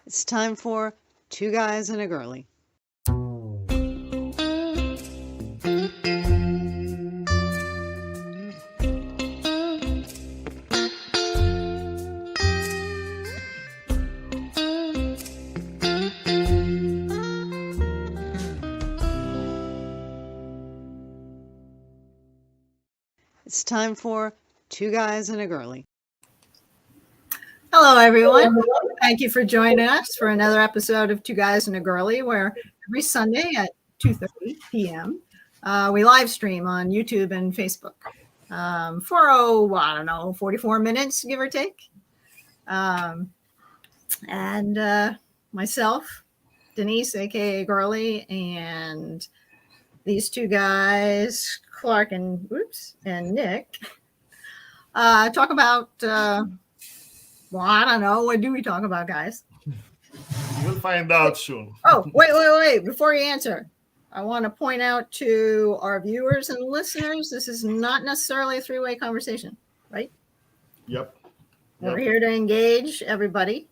It's time for Two Guys and a Girlie. It's time for Two Guys and a Girlie. Hello, everyone. Thank you for joining us for another episode of Two Guys and a Girlie, where every Sunday at 2:30 p.m. We live stream on YouTube and Facebook for, 44 minutes, give or take. And myself, Denise, aka Girlie, and these two guys, Clark and Nick, talk about I don't know. What do we talk about, guys? You'll find out soon. Oh, wait. Before you answer, I want to point out to our viewers and listeners, this is not necessarily a three-way conversation, right? Yep. We're here to engage everybody,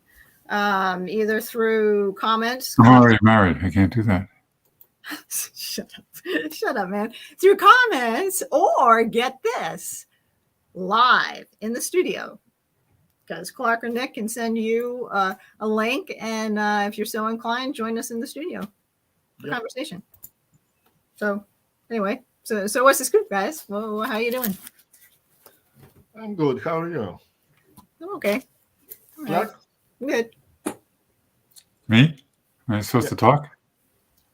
either through comments. I'm already married. I can't do that. Shut up, man. Through comments, or get this, live in the studio. Because Clark or Nick can send you a link, and if you're so inclined, join us in the studio for conversation. So, anyway, so what's the scoop, guys? Well, how you doing? I'm good. How are you? I'm okay. All right. Clark? I'm good. Me? Am I supposed to talk?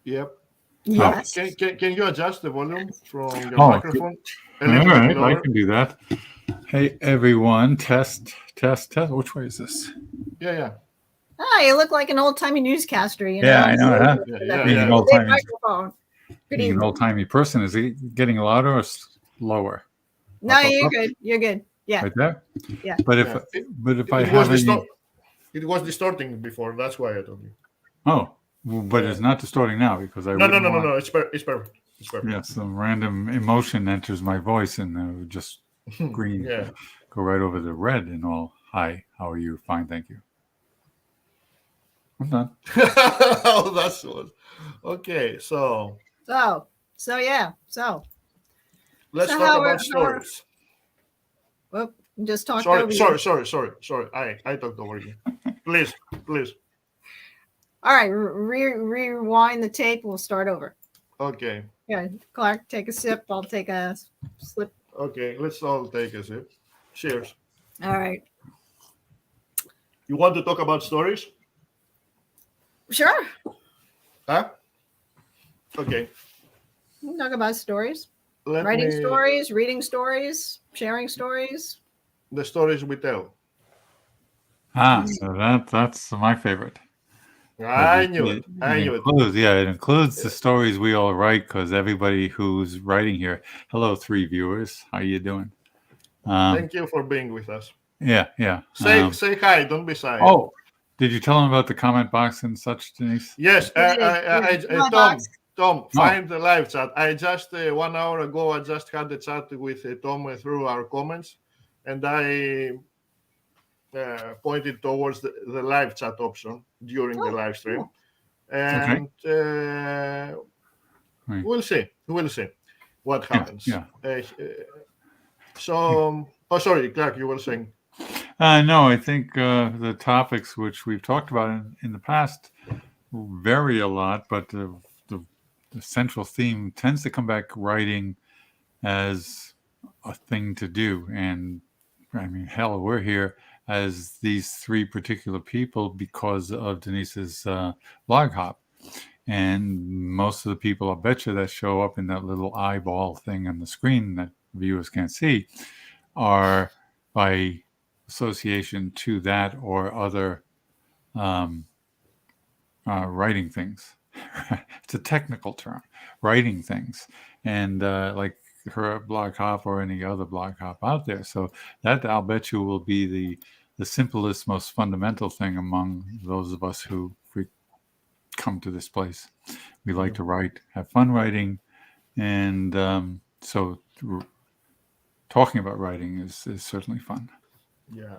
Yep. Yes. Can you adjust the volume from your Oh, microphone? All right, I can do that. Hey, everyone. Test. Which way is this? Yeah. Ah, you look like an old-timey newscaster. You know? Yeah, I know that. Being an old-timey, microphone. being an old-timey person, is it getting louder or slower? No, you're good. You're good. Yeah. Right there? Yeah. But if I have it was distorting before. That's why I told you. Oh, but it's not distorting now because I No. It's perfect. Yeah, some random emotion enters my voice and it would just green go right over the red and all. Hi, how are you? Fine, thank you. I'm done. Oh, that's what. Okay, so yeah. let's talk about stories. Well, just talk. Sorry. I talked over you. Please. All right, rewind the tape. We'll start over. Okay. Yeah, Clark, take a sip. I'll take a slip. Okay, let's all take a sip. Cheers. All right. You want to talk about stories? Sure. Huh? Okay. We can talk about stories. Writing stories, reading stories, sharing stories. The stories we tell. So that's my favorite. I knew it. It includes the stories we all write because everybody who's writing here. Hello, 3 viewers. How you doing? Thank you for being with us. Yeah. Say hi. Don't be shy. Oh, did you tell them about the comment box and such, Denise? Yes. Tom, find the live chat. I just 1 hour ago, I just had a chat with Tom through our comments, and I pointed towards the live chat option during the live stream, and we'll see what happens. Sorry, Clark, you were saying. No, I think the topics which we've talked about in the past vary a lot, but the central theme tends to come back writing as a thing to do. And I mean, hell, we're here as these 3 particular people because of Denise's blog hop. And most of the people, I'll bet you, that show up in that little eyeball thing on the screen that viewers can't see are by association to that or other writing things. It's a technical term, writing things. And like her blog hop or any other blog hop out there. So that, I'll bet you, will be the simplest, most fundamental thing among those of us who come to this place. We like to write, have fun writing. And so talking about writing is certainly fun. Yeah.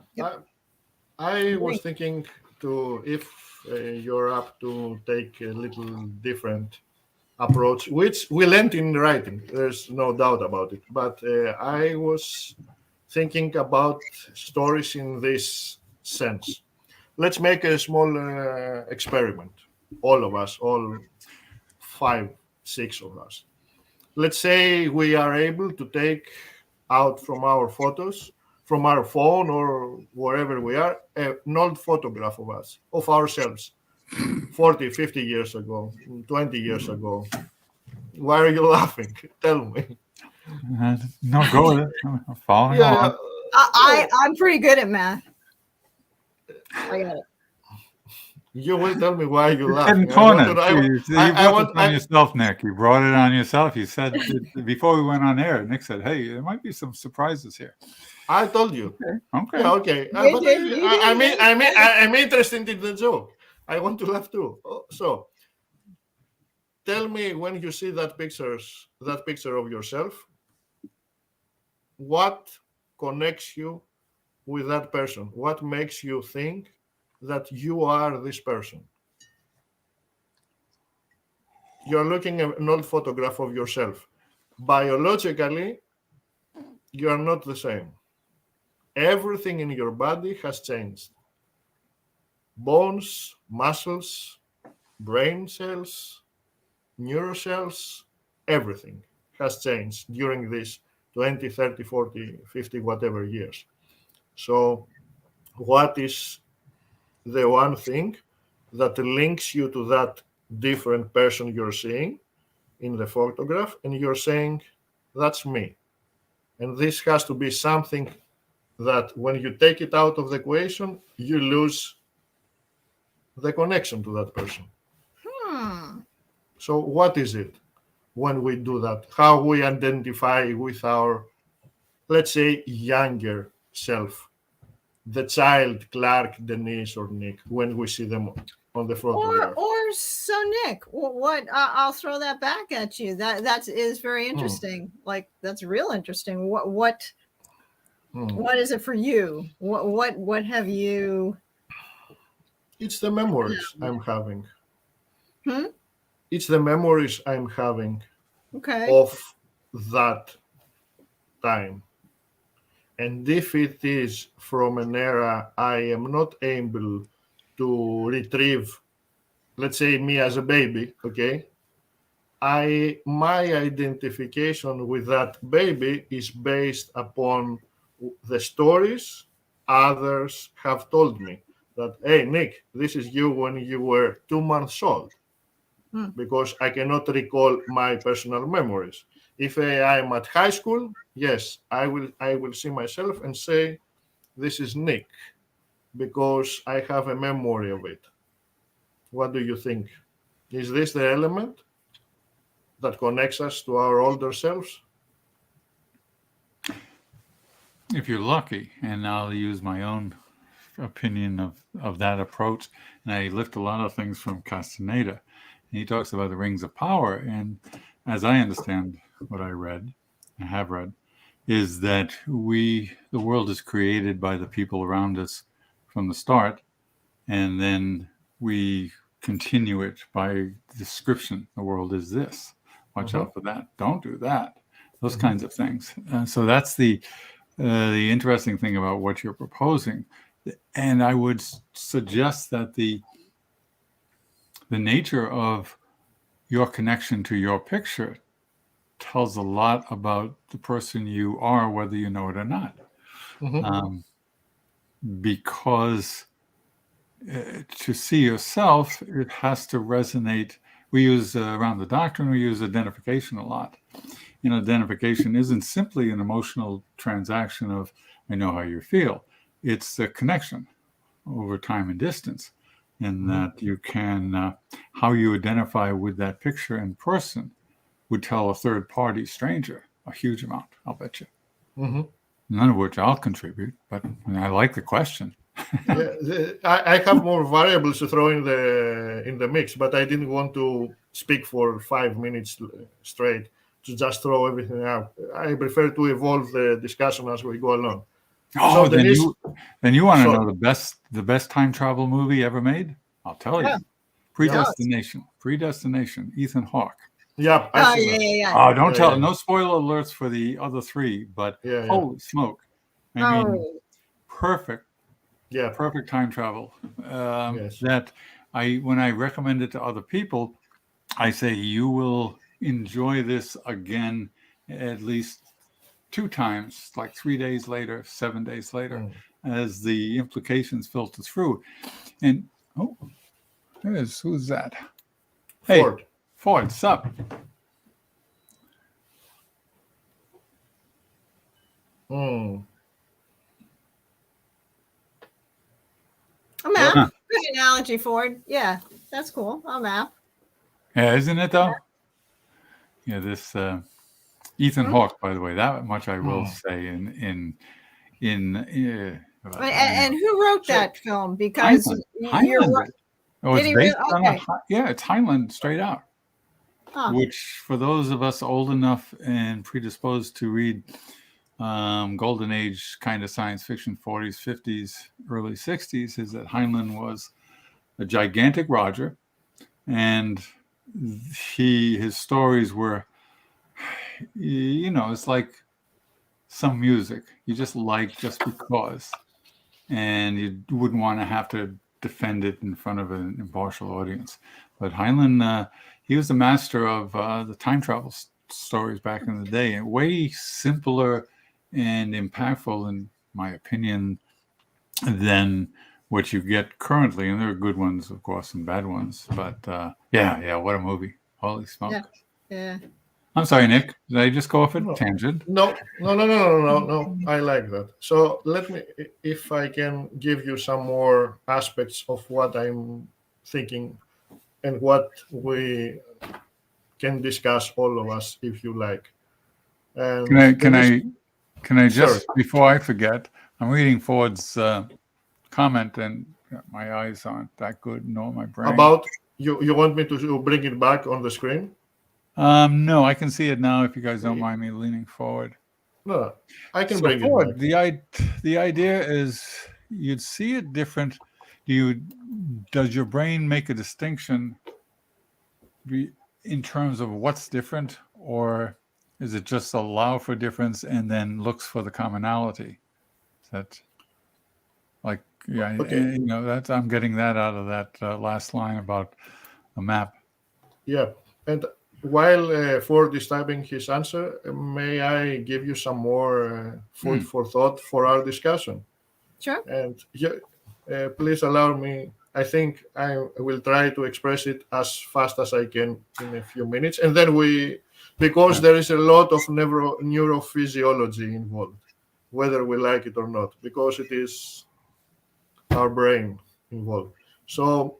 I was thinking to if you're up to take a little different approach, which we learned in writing. There's no doubt about it. But I was thinking about stories in this sense. Let's make a small experiment. All of us, all 5, 6 of us. Let's say we are able to take out from our photos, from our phone or wherever we are, an old photograph of us, of ourselves, 40, 50 years ago, 20 years ago. Why are you laughing? Tell me. No, go with it. I'm following Yeah, along. I'm pretty good at math. I got it. you will tell me why you You're laugh. getting cornered. You brought it on yourself, Nick. You brought it on yourself. You said before we went on air, Nick said, hey, there might be some surprises here. I told you. Okay. Yeah, okay. You did. I'm interested in the joke. I want to laugh too. So, tell me when you see that picture of yourself, what connects you with that person? What makes you think that you are this person? You're looking at an old photograph of yourself. Biologically, you are not the same. Everything in your body has changed. Bones, muscles, brain cells, neurocells, everything has changed during these 20, 30, 40, 50, whatever years. So what is the one thing that links you to that different person you're seeing in the photograph and you're saying, that's me? And this has to be something that when you take it out of the equation, you lose the connection to that person. So what is it when we do that? How we identify with our, let's say, younger self, the child, Clark, Denise, or Nick, when we see them on the photograph? Or so Nick, what I'll throw that back at you. That is very interesting. Like that's real interesting. What is it for you? What have you? It's the memories I'm having. Hmm? It's the memories I'm having Okay. of that time. And if it is from an era I am not able to retrieve, let's say me as a baby, okay, my identification with that baby is based upon the stories others have told me. That, hey, Nick, this is you when you were 2 months old, because I cannot recall my personal memories. If I'm at high school, yes, I will see myself and say, this is Nick, because I have a memory of it. What do you think? Is this the element that connects us to our older selves? If you're lucky, and I'll use my own opinion of that approach, and I lift a lot of things from Castaneda, and he talks about the rings of power. And as I understand what I have read, is that the world is created by the people around us from the start, and then we continue it by description. The world is this. Watch out for that. Don't do that. Those kinds of things. So that's the interesting thing about what you're proposing. And I would suggest that the nature of your connection to your picture tells a lot about the person you are, whether you know it or not. Because to see yourself, it has to resonate. We use around the doctrine, we use identification a lot. Identification isn't simply an emotional transaction of, I know how you feel. It's a connection over time and distance, and that you can, how you identify with that picture in person would tell a third party stranger a huge amount, I'll bet you. None of which I'll contribute, but I like the question. I have more variables to throw in the mix, but I didn't want to speak for 5 minutes straight to just throw everything out. I prefer to evolve the discussion as we go along. Oh, So there is then you want to so know the best time travel movie ever made? I'll tell Yeah. you. Predestination. Ethan Hawke. yeah, I Oh, see yeah, that. yeah, yeah. Oh, don't Yeah, tell. yeah. No spoiler alerts for the other three, but Yeah, yeah. holy smoke! I mean, Oh, perfect Yeah. time travel. Yes. That when I recommend it to other people, I say you will enjoy this again at least 2 times, like 3 days later, 7 days later, as the implications filter through. And who's that? Hey, Ford. Ford, sup? Mm. a map. Huh. Good analogy, Ford. Yeah, that's cool. A map. Yeah, isn't it though? Yeah, this Ethan Hmm? Hawke, by the way, that much I will Hmm. say And who wrote So that film? Because you're Heinlein right. did. Oh, Did it's he based really? on Okay. it's Heinlein straight out. Huh. Which, for those of us old enough and predisposed to read golden age kind of science fiction, 40s, 50s, early 60s, is that Heinlein was a gigantic Roger, and his stories were, it's like some music you just like just because, and you wouldn't want to have to defend it in front of an impartial audience. But Heinlein, he was the master of the time travel stories back in the day, and way simpler and impactful, in my opinion, than what you get currently. And there are good ones, of course, and bad ones. But yeah, what a movie! Holy smoke! Yeah. Yeah. I'm sorry, Nick. Did I just go off a No. tangent? No. I like that. So let me, if I can give you some more aspects of what I'm thinking and what we can discuss, all of us, if you like. And Can I Sure. just, before I forget, I'm reading Ford's comment, and my eyes aren't that good, nor my brain. About you want me to bring it back on the screen? No, I can see it now. If you guys don't mind me leaning forward. No, I can So bring it Ford, back. the idea is you'd see it different. Does your brain make a distinction in terms of what's different, or is it just allow for difference and then looks for the commonality? Is that like, yeah, Okay. that's, I'm getting that out of that last line about a map. Yeah, and while Ford is typing his answer, may I give you some more food for thought for our discussion? Sure. And please allow me. I think I will try to express it as fast as I can in a few minutes, and then because there is a lot of neurophysiology involved, whether we like it or not, because it is our brain involved. So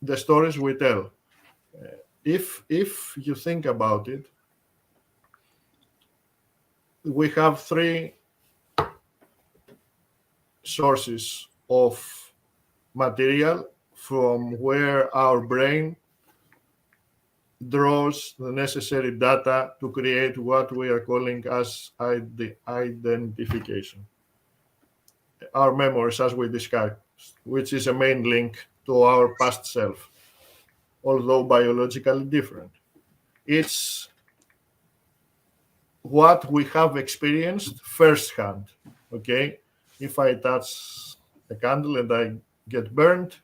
the stories we tell, if you think about it, we have 3 sources of material from where our brain draws the necessary data to create what we are calling as identification. Our memories, as we discussed, which is a main link to our past self, although biologically different. It's what we have experienced firsthand. Okay, if I touch a candle and I get burned,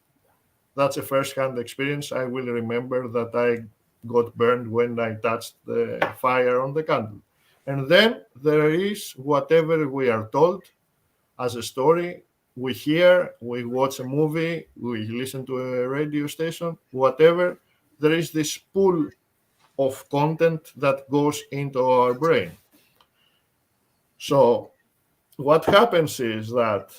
that's a first-hand experience. I will remember that I got burned when I touched the fire on the candle. And then there is whatever we are told as a story. We hear, we watch a movie, we listen to a radio station, whatever. There is this pool of content that goes into our brain. So what happens is that,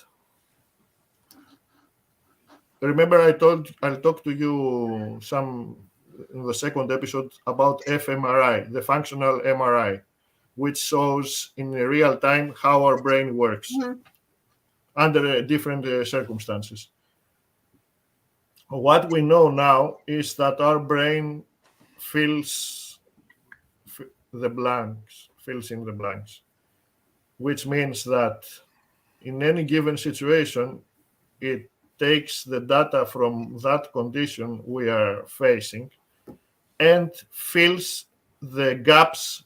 remember I talked to you some in the second episode about fMRI, the functional MRI, which shows in real time how our brain works under different circumstances. What we know now is that our brain fills in the blanks. which means that in any given situation, it takes the data from that condition we are facing and fills the gaps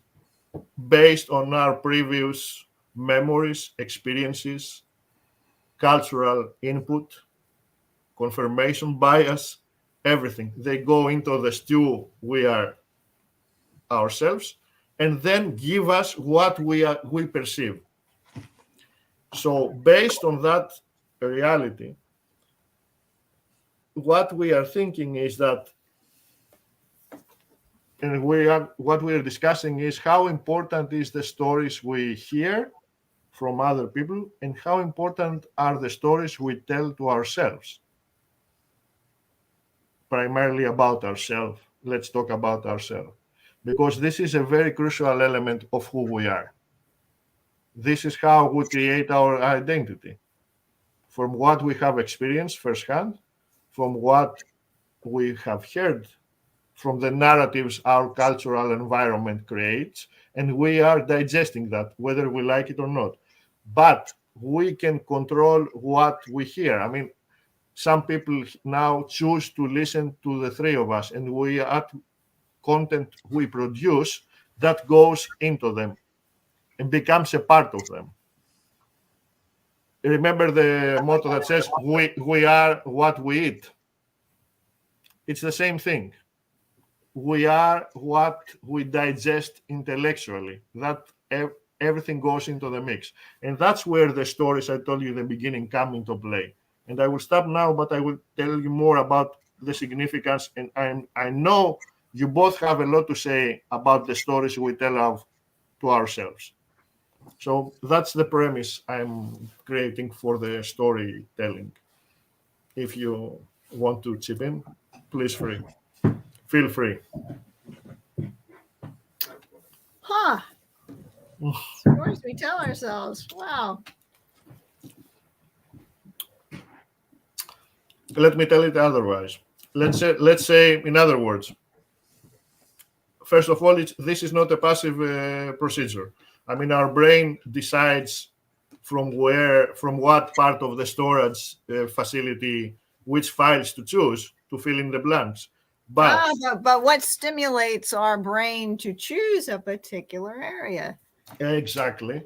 based on our previous memories, experiences, cultural input, confirmation bias, everything. They go into the stew we are ourselves and then give us what we perceive. So based on that reality, what we are thinking is that, and what we are discussing is how important is the stories we hear from other people and how important are the stories we tell to ourselves. Primarily about ourselves. Let's talk about ourselves. Because this is a very crucial element of who we are. This is how we create our identity. From what we have experienced firsthand, from what we have heard, from the narratives our cultural environment creates, and we are digesting that, whether we like it or not. But we can control what we hear. I mean, some people now choose to listen to the three of us, and we add content we produce that goes into them and becomes a part of them. Remember the motto that says, we are what we eat. It's the same thing. We are what we digest intellectually. That everything goes into the mix. And that's where the stories I told you in the beginning come into play. And I will stop now, but I will tell you more about the significance. And I know you both have a lot to say about the stories we tell to ourselves. So that's the premise I'm creating for the storytelling. If you want to chip in, please feel free. Huh. Stories we tell ourselves. Wow. Let me tell it otherwise. Let's say in other words. First of all, this is not a passive procedure. I mean, our brain decides from what part of the storage facility, which files to choose to fill in the blanks. But what stimulates our brain to choose a particular area? Exactly.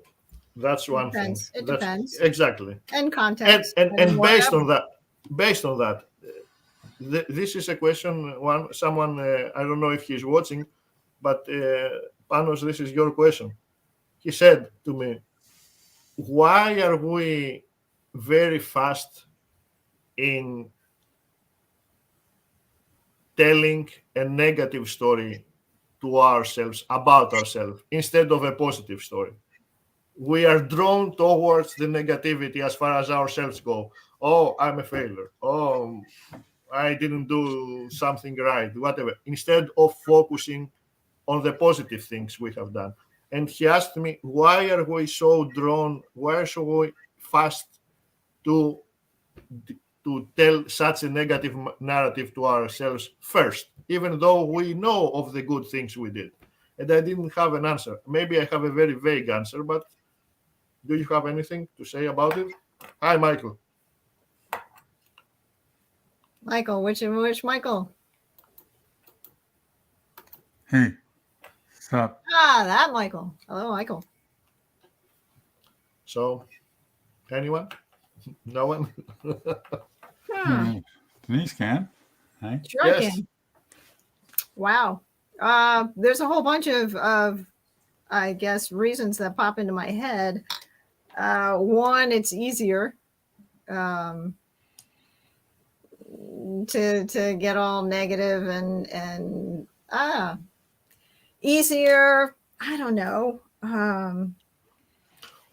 That's one thing. It depends. Exactly. And context. And based on that, this is a question. Someone, I don't know if he's watching, but Panos, this is your question. He said to me, why are we very fast in telling a negative story to ourselves, about ourselves, instead of a positive story? We are drawn towards the negativity as far as ourselves go. Oh, I'm a failure. Oh, I didn't do something right, whatever, instead of focusing on the positive things we have done. And he asked me, why are we so fast to tell such a negative narrative to ourselves first, even though we know of the good things we did? And I didn't have an answer. Maybe I have a very vague answer, but do you have anything to say about it? Hi, Michael. Michael, which Michael? Hey, what's up? That Michael. Hello, Michael. So, anyone? No one? Denise can. Hi. Sure Yes. can. Wow. There's a whole bunch of I guess reasons that pop into my head. One, it's easier to get all negative and easier. I don't know.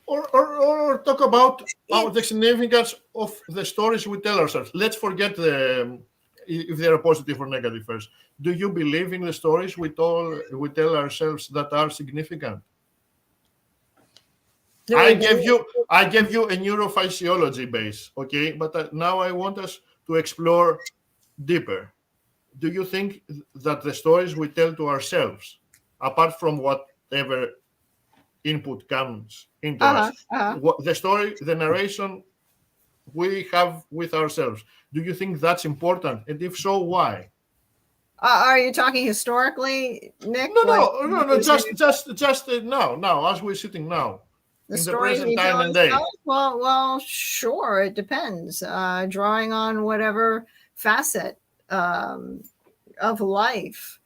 Or talk about the significance of the stories we tell ourselves. Let's forget if they are positive or negative first. Do you believe in the stories we tell ourselves that are significant? I gave you a neurophysiology base, okay? But now I want us to explore deeper. Do you think that the stories we tell to ourselves, apart from whatever input comes into us. The story, the narration we have with ourselves. Do you think that's important? And if so, why? Are you talking historically, Nick? No. Just now, as we're sitting now. The in the stories present we time tell and day. ourselves? Well, sure. It depends. Drawing on whatever facet of life.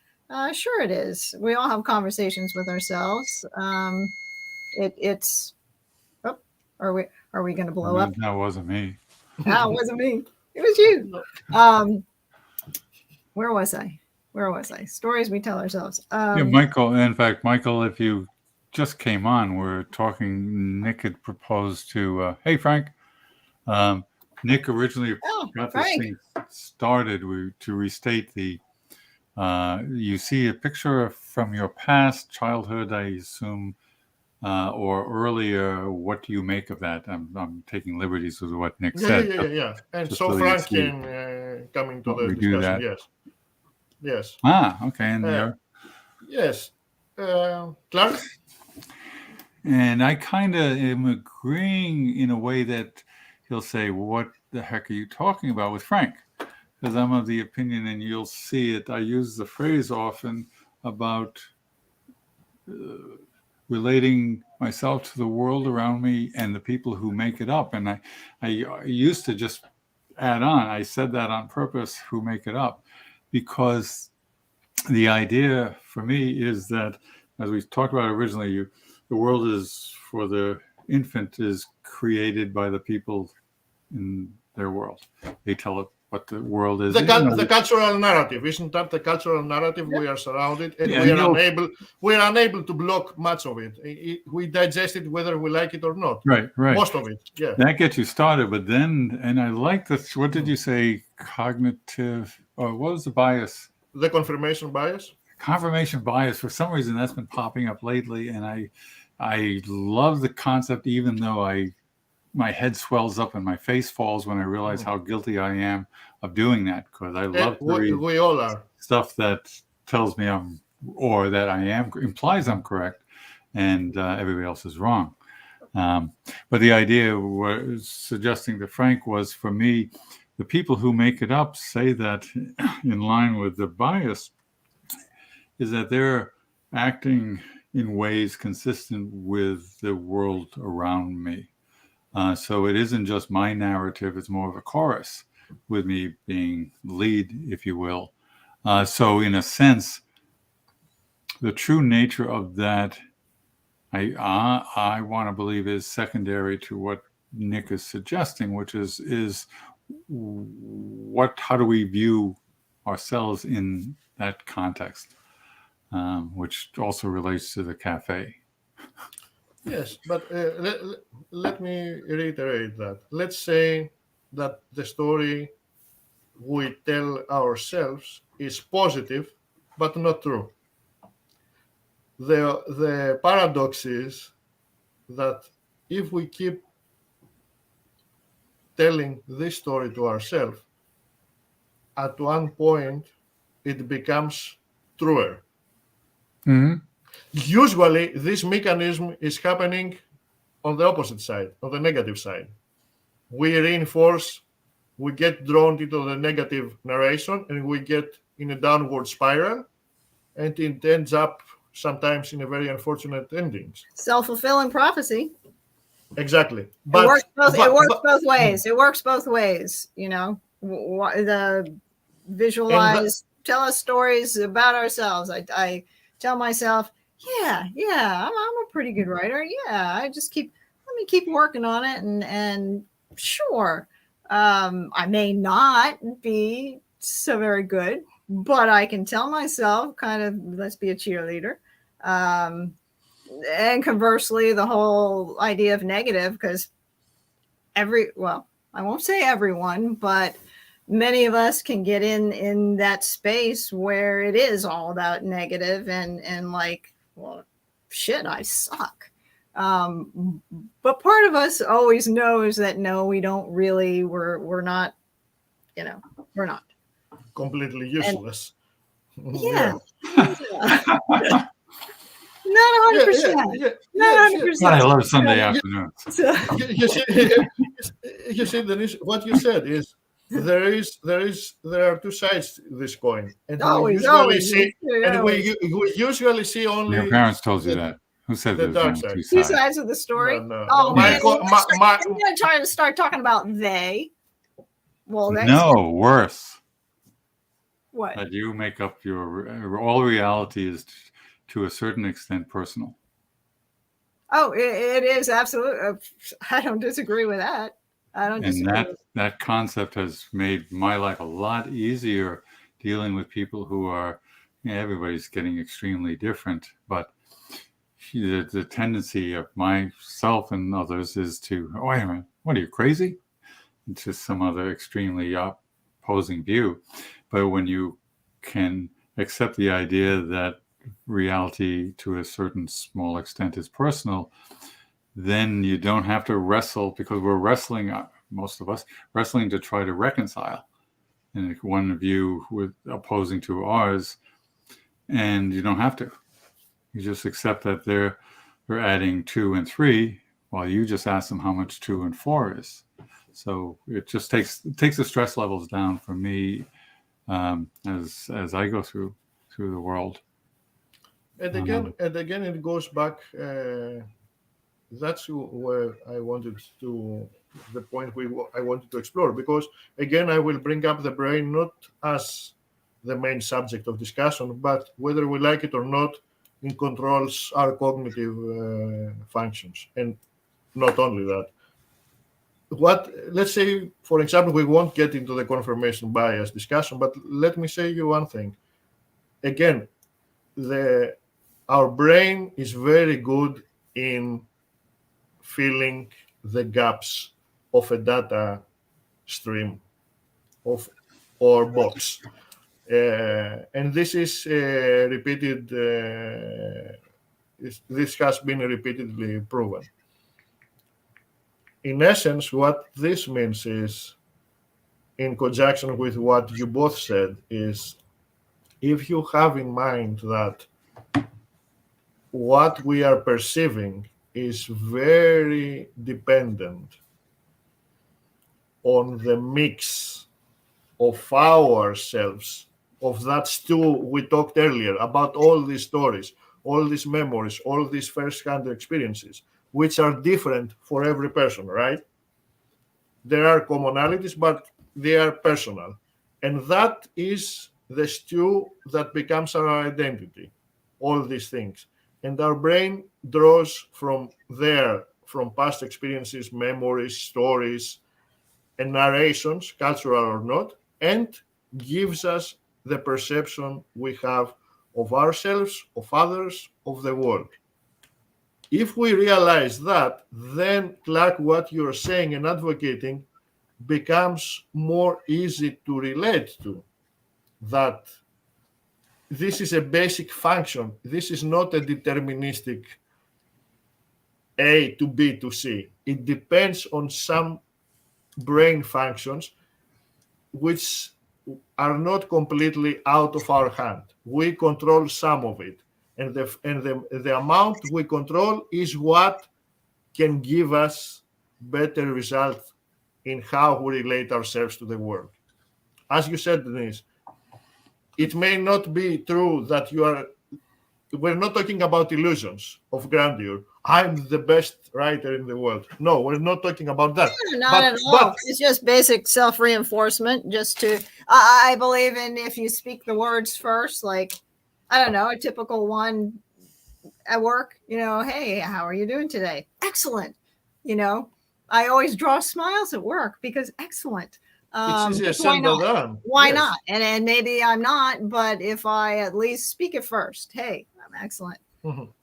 Sure, it is. We all have conversations with ourselves. It's. Oh, are we going to blow up? That wasn't me. That wasn't me. It was you. Where was I? Stories we tell ourselves. Yeah, Michael. In fact, Michael, if you just came on, we're talking. Nick had proposed to. Hey, Frank. Nick originally got this thing started. To restate the. You see a picture from your past childhood, I assume, or earlier. What do you make of that? I'm taking liberties with what Nick said. Yeah. And so Frank can come into the discussion. Yes. Okay. And there. Yes. Clark? And I kind of am agreeing in a way that he'll say, what the heck are you talking about with Frank? Because I'm of the opinion, and you'll see it, I use the phrase often about relating myself to the world around me and the people who make it up. And I used to just add on, I said that on purpose, who make it up, because the idea for me is that, as we talked about originally, the world is, for the infant, is created by the people in their world. They tell it what the world is. The cultural narrative, isn't that the cultural narrative? We are surrounded, and we are unable to block much of it. We digest it whether we like it or not. Right. Most of it, yeah. That gets you started, but then, and I like this. What did you say? Cognitive, or what was the bias? The confirmation bias. Confirmation bias. For some reason, that's been popping up lately, and I love the concept, even though my head swells up and my face falls when I realize how guilty I am of doing that, because I love to read we all are. Stuff that tells me implies I'm correct, and everybody else is wrong. But the idea was suggesting to Frank was, for me, the people who make it up say that in line with the bias is that they're acting in ways consistent with the world around me. So it isn't just my narrative, it's more of a chorus, with me being lead, if you will. So in a sense, the true nature of that, I want to believe, is secondary to what Nick is suggesting, which is how do we view ourselves in that context, which also relates to the cafe. Yes, but let me reiterate that. Let's say that the story we tell ourselves is positive, but not true. The paradox is that if we keep telling this story to ourselves, at one point it becomes truer. Mm-hmm. Usually, this mechanism is happening on the opposite side, on the negative side. We reinforce, we get drawn into the negative narration, and we get in a downward spiral, and it ends up sometimes in a very unfortunate endings. Self-fulfilling prophecy. Exactly. But, it works both ways. It works both ways. You know, the visualize, tell us stories about ourselves. I tell myself, yeah, I'm a pretty good writer. Yeah, let me keep working on it, and sure, I may not be so very good, but I can tell myself, kind of, let's be a cheerleader. And conversely, the whole idea of negative, because I won't say everyone, but many of us can get in that space where it is all about negative and like, well, shit, I suck. But part of us always knows that no, we don't really, we're not, we're not. Completely useless. Yeah. Not 100%. Not yes, 100%. I love Sunday Yeah. afternoons. So, you see, you see, Denise, what you said is there are two sides to this coin, and we usually see, and always. we usually see Your only parents told you the, that. Who said the there's dark only side. two Two sides? sides of the story. No, Oh my man, co- my, I'm gonna try to start talking about they. Well, that's No, worse. what. That you make up all reality is to a certain extent personal. Oh, it is absolutely. I don't disagree with that. I don't And disagree. that concept has made my life a lot easier dealing with people who are, everybody's getting extremely different, but the tendency of myself and others is to, oh, wait a minute, what are you, crazy? It's just some other extremely opposing view. But when you can accept the idea that reality to a certain small extent is personal, then you don't have to wrestle, because we're wrestling, most of us, wrestling to try to reconcile. And one view with opposing to ours, and you don't have to. You just accept that they're adding 2 and 3, while you just ask them how much 2 and 4 is. So it just takes the stress levels down for me as I go through the world. and again, it goes back. That's where I wanted to, the point I wanted to explore, because again, I will bring up the brain not as the main subject of discussion, but whether we like it or not, it controls our cognitive functions. And not only that, let's say, for example, we won't get into the confirmation bias discussion, but let me say you one thing. Again, our brain is very good in filling the gaps of a data stream or box. And this is repeated, this has been repeatedly proven. In essence, what this means is, in conjunction with what you both said, is if you have in mind that what we are perceiving is very dependent on the mix of ourselves, of that stew we talked earlier about, all these stories, all these memories, all these first-hand experiences, which are different for every person, right? There are commonalities, but they are personal. And that is the stew that becomes our identity, all these things. And our brain draws from there, from past experiences, memories, stories, and narrations, cultural or not, and gives us the perception we have of ourselves, of others, of the world. If we realize that, then, Clark, what you're saying and advocating becomes more easy to relate to. That this is a basic function. This is not a deterministic A to B to C. It depends on some brain functions which are not completely out of our hand. We control some of it. And the amount we control is what can give us better results in how we relate ourselves to the world. As you said, Denise, it may not be true that we're not talking about illusions of grandeur. I'm the best writer in the world. No, we're not talking about that. Not at all. It's just basic self-reinforcement. I believe in, if you speak the words first, like, I don't know, a typical one at work, hey, how are you doing today? Excellent. I always draw smiles at work because excellent. It's easier why said not? than done. Why Yes. not? And maybe I'm not, but if I at least speak it first, hey, I'm excellent. Mhm.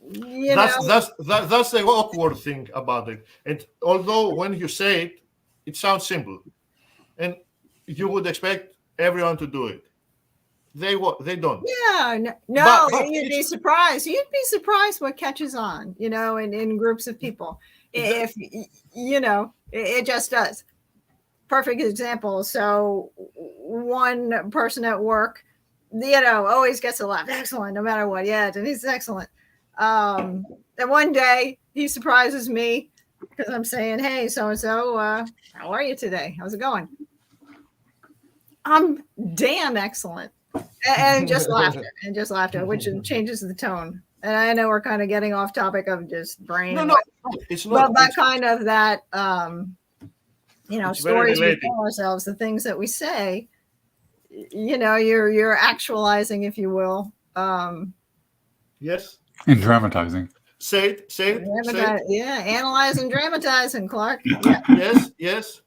You That's the awkward thing about it. And although when you say it, it sounds simple, and you would expect everyone to do it. They don't. Yeah, But you'd be surprised. You'd be surprised what catches on, in groups of people. If it just does. Perfect example. So one person at work, always gets a laugh. Excellent, no matter what. Yeah, Denise is excellent. And one day he surprises me because I'm saying, "Hey, so and so, how are you today? How's it going?" I'm damn excellent, and just laughter, which changes the tone. And I know we're kind of getting off topic of just brain. No, it's not. But kind of that, It's very stories we related. tell ourselves, the things that we say, you're actualizing, if you will. Yes. And dramatizing. Say it. Yeah, analyze and dramatizing, Clark. Yeah. Yes.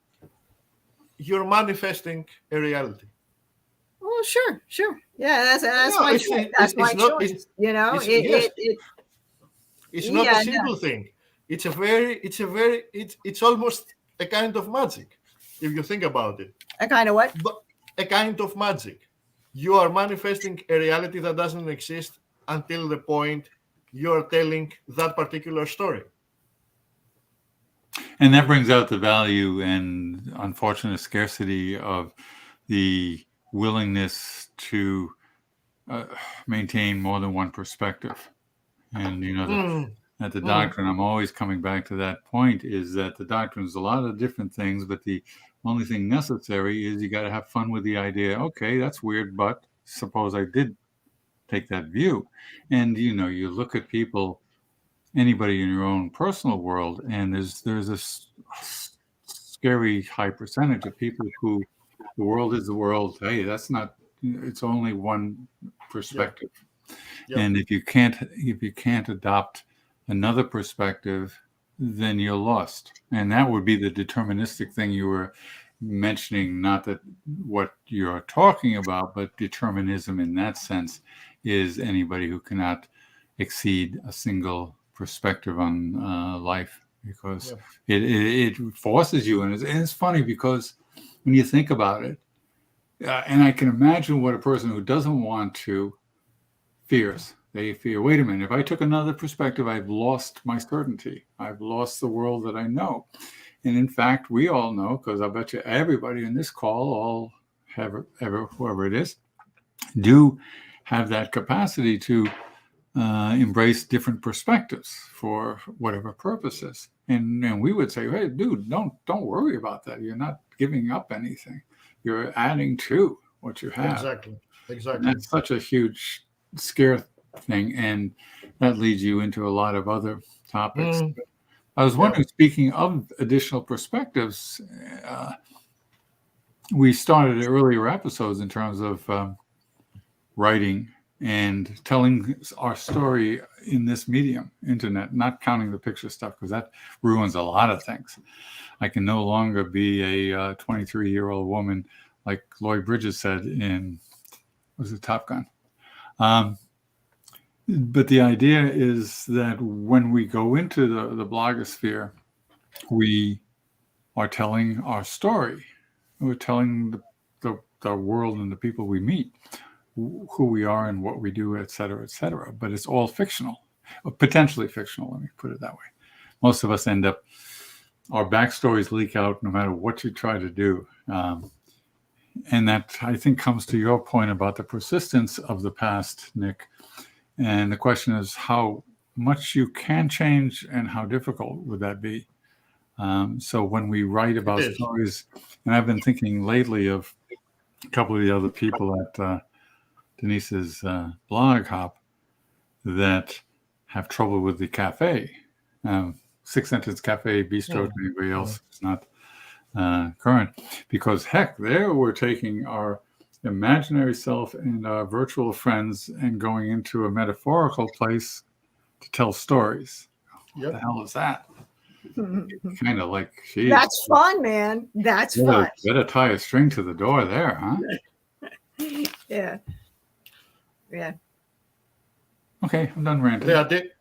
You're manifesting a reality. Well, sure. Yeah, that's No, my it's- choice. it's- That's it's my not- choice. You know, it's- yes. It's not Yeah, a simple thing. It's almost a kind of magic, if you think about it. a kind of what? But a kind of magic. You are manifesting a reality that doesn't exist until the point you're telling that particular story. And that brings out the value and unfortunate scarcity of the willingness to maintain more than one perspective. And, at the doctrine, I'm always coming back to that point, is that the doctrine is a lot of different things, but the only thing necessary is you got to have fun with the idea. Okay, that's weird, but suppose I did take that view. And, you look at people, anybody in your own personal world, and there's a scary high percentage of people who the world is the world. Hey, that's not, it's only one perspective. Yep. And if you can't adopt another perspective, then you're lost. And that would be the deterministic thing you were mentioning, not that what you're talking about, but determinism in that sense is anybody who cannot exceed a single perspective on life, because it forces you. And it's funny because when you think about it, and I can imagine what a person who doesn't want to fears. They fear, wait a minute, if I took another perspective, I've lost my certainty. I've lost the world that I know. And in fact, we all know, because I bet you everybody in this call, all whoever it is, do have that capacity to embrace different perspectives for whatever purposes. And we would say, hey, dude, don't worry about that. You're not giving up anything. You're adding to what you have. Exactly. And that's such a huge scare thing, and that leads you into a lot of other topics. I was wondering, speaking of additional perspectives, we started earlier episodes in terms of writing and telling our story in this medium, internet, not counting the picture stuff, because that ruins a lot of things. I can no longer be a 23-year-old woman, like Lloyd Bridges said in, was it Top Gun? But the idea is that when we go into the blogosphere, we are telling our story. We're telling the world and the people we meet who we are and what we do, et cetera, et cetera. But it's all fictional, potentially fictional. Let me put it that way. Most of us end up, our backstories leak out no matter what you try to do. And that, I think, comes to your point about the persistence of the past, Nick. And the question is how much you can change and how difficult would that be? So when we write about stories, and I've been thinking lately of a couple of the other people at Denise's blog, Hop, that have trouble with the cafe. Six Sentence Cafe Bistro to anybody else is not current, because heck, there we're taking our imaginary self and our virtual friends and going into a metaphorical place to tell stories. What the hell is that? Kind of like, geez, that's fun, man. That's fun. Better tie a string to the door there, huh? Yeah. Okay, I'm done ranting.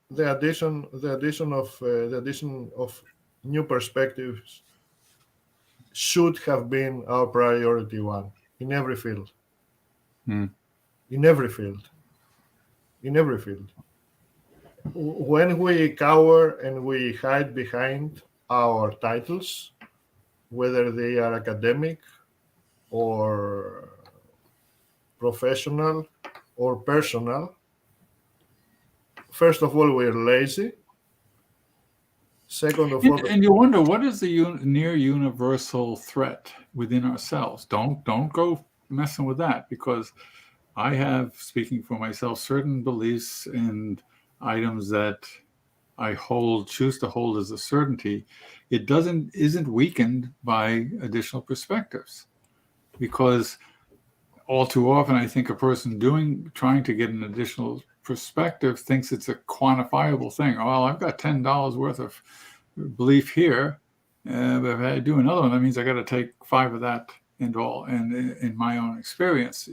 The addition of new perspectives should have been our priority one in every field. In every field. When we cower and we hide behind our titles, whether they are academic or professional or personal, first of all, we're lazy. Second of all, And you wonder, what is the near universal threat within ourselves? Don't go messing with that, because I have, speaking for myself, certain beliefs and items that I choose to hold as a certainty. It isn't weakened by additional perspectives, because all too often I think a person trying to get an additional perspective thinks it's a quantifiable thing. Oh, well, I've got $10 worth of belief here, but if I do another one, that means I got to take 5 of that and all. And in my own experience,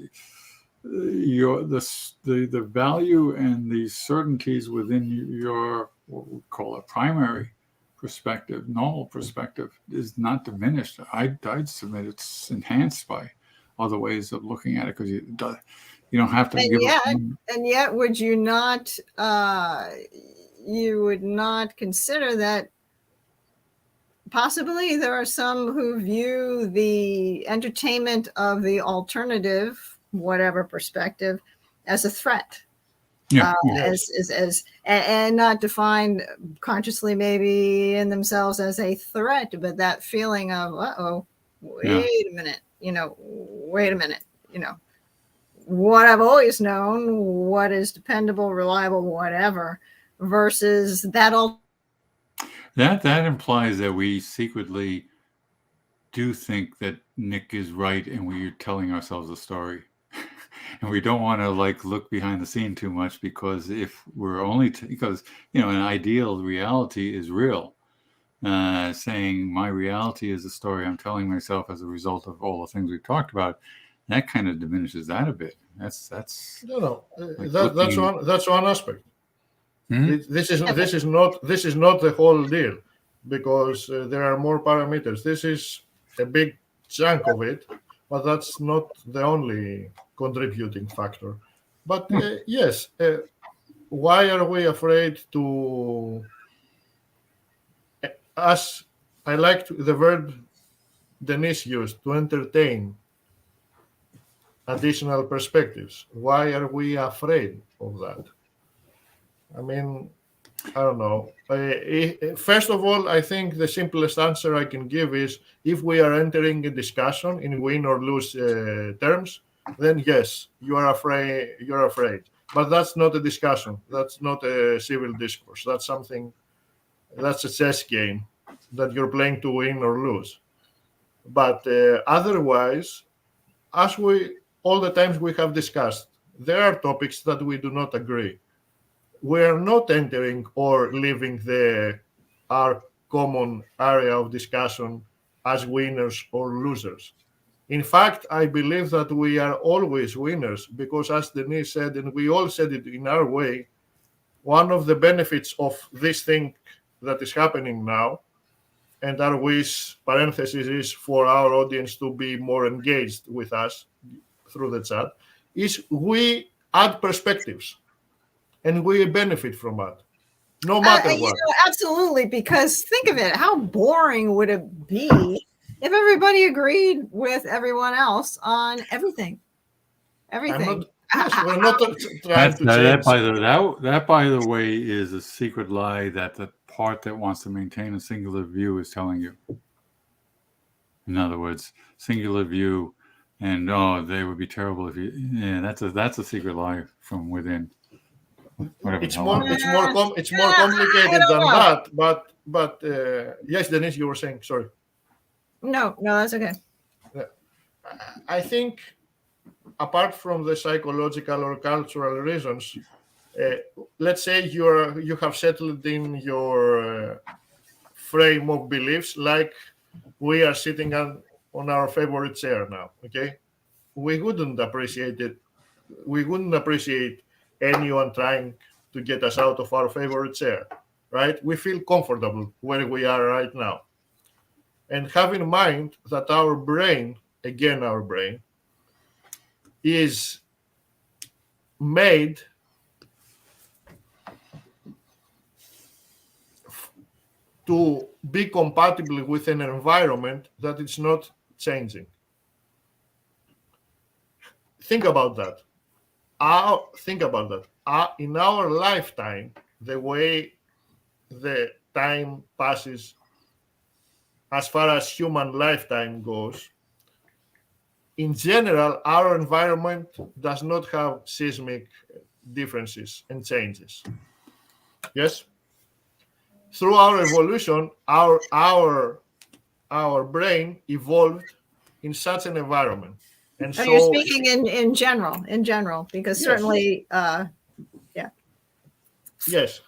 the value and the certainties within your, what we call a primary perspective, normal perspective, is not diminished. I'd submit it's enhanced by other ways of looking at it, because you don't have to give up. And yet, would you not? You would not consider that possibly there are some who view the entertainment of the alternative, whatever perspective, as a threat. Yeah, And not defined consciously maybe in themselves as a threat, but that feeling of, wait a minute, what I've always known, what is dependable, reliable, whatever, versus that all. That implies that we secretly do think that Nick is right, and we're telling ourselves a story. And we don't want to look behind the scene too much, because if we're only because an ideal reality is real. Saying my reality is the story I'm telling myself as a result of all the things we've talked about, that kind of diminishes that a bit. That's that's one aspect. Hmm? This is not the whole deal, because there are more parameters. This is a big chunk of it, but that's not the only contributing factor. But yes, why are we afraid to? As I liked the word Denise used, to entertain additional perspectives. Why are we afraid of that? I mean, I don't know. First of all, I think the simplest answer I can give is, if we are entering a discussion in win or lose terms, then yes, you are afraid. You're afraid, but that's not a discussion. That's not a civil discourse. That's a chess game that you're playing to win or lose. But otherwise, as all the times we have discussed, there are topics that we do not agree. We are not entering or leaving our common area of discussion as winners or losers. In fact, I believe that we are always winners, because, as Denise said, and we all said it in our way, one of the benefits of this thing that is happening now, and our wish, parenthesis, is for our audience to be more engaged with us through the chat, is we add perspectives, and we benefit from that, no matter what. Absolutely, because think of it, how boring would it be if everybody agreed with everyone else on everything? Everything. We're not trying to change. That, by the way, is a secret lie that the part that wants to maintain a singular view is telling you. In other words, singular view, and they would be terrible if you. Yeah, that's a secret lie from within. It's more complicated than that. But yes, Denise, you were saying. Sorry. No, that's okay. I think, apart from the psychological or cultural reasons, let's say you have settled in your frame of beliefs, like we are sitting on our favorite chair now. Okay, we wouldn't appreciate it. We wouldn't appreciate anyone trying to get us out of our favorite chair, right? We feel comfortable where we are right now. And have in mind that our brain is made to be compatible with an environment that is not changing. Think about that. think about that. In our lifetime, the way the time passes, as far as human lifetime goes, in general, our environment does not have seismic differences and changes. Yes, through our evolution, our brain evolved in such an environment, and Oh, you're so speaking in general, because Yes. certainly, yes,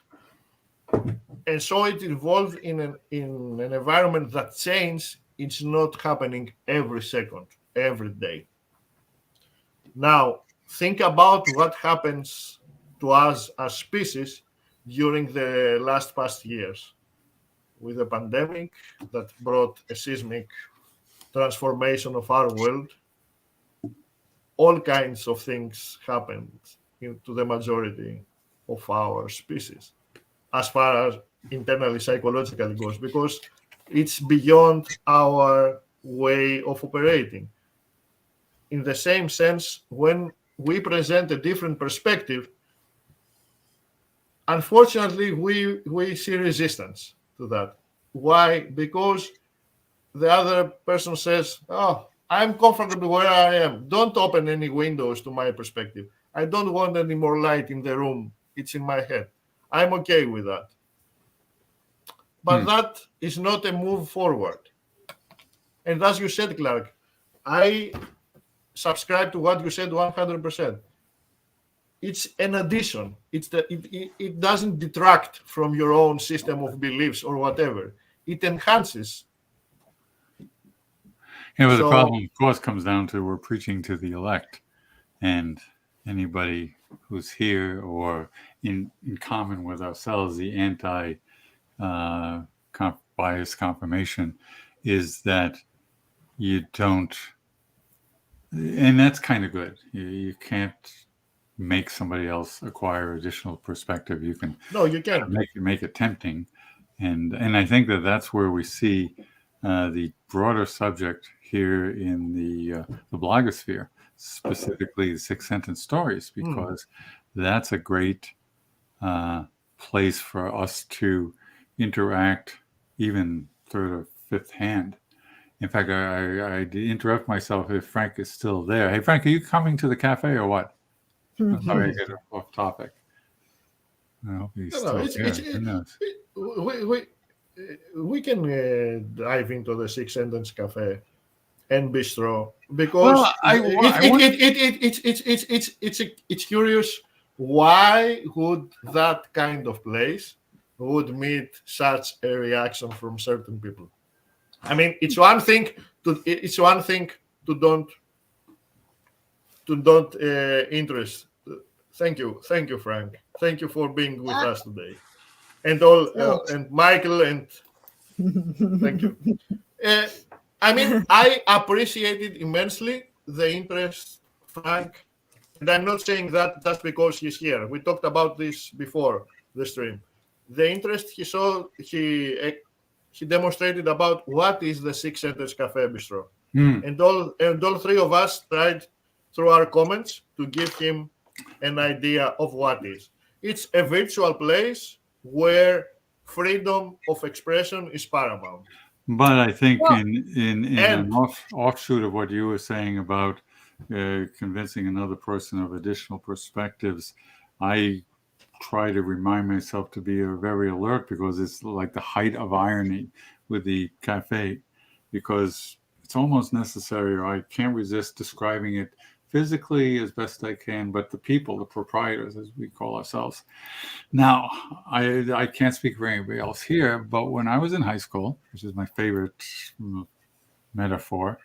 and so it evolved in an environment that change is not happening every second, every day. Now, think about what happens to us as species during the past years with the pandemic that brought a seismic transformation of our world. All kinds of things happened to the majority of our species as far as internally psychologically goes, because it's beyond our way of operating. In the same sense, when we present a different perspective, unfortunately, we see resistance to that. Why? Because the other person says, "Oh, I'm comfortable where I am. Don't open any windows to my perspective. I don't want any more light in the room. It's in my head. I'm okay with that." But that is not a move forward. And as you said, Clark, I subscribe to what you said 100%. It's an addition. It doesn't detract from your own system of beliefs or whatever. It enhances. Yeah, but the So- problem, of course, comes down to we're preaching to the elect, and anybody who's here or in common with ourselves, the anti-bias confirmation, is that you don't, and that's kind of good. You can't make somebody else acquire additional perspective. You can No, you can. make it tempting, and I think that that's where we see the broader subject here in the blogosphere, specifically the 6-sentence stories, because that's a great place for us to interact, even third or fifth hand. In fact, I interrupt myself if Frank is still there. Hey, Frank, are you coming to the cafe or what? I'm sorry, I get off topic. I hope he's still there. Who knows? We can dive into the 6-sentence cafe and bistro because Well, it's curious. Why would that kind of place would meet such a reaction from certain people? I mean, it's one thing to don't interest. Thank you, Frank. Thank you for being with us today, and all and Michael, and thank you. I mean, I appreciated immensely the interest, Frank, and I'm not saying that just because he's here. We talked about this before the stream. The interest he demonstrated about what is the 6-sentence cafe bistro, and all three of us tried through our comments to give him an idea of what is. It's a virtual place where freedom of expression is paramount. But I think in an offshoot of what you were saying about convincing another person of additional perspectives, I try to remind myself to be very alert, because it's like the height of irony with the cafe, because it's almost necessary, or I can't resist describing it physically as best I can, but the people, the proprietors, as we call ourselves. Now, I can't speak for anybody else here, but when I was in high school, which is my favorite metaphor,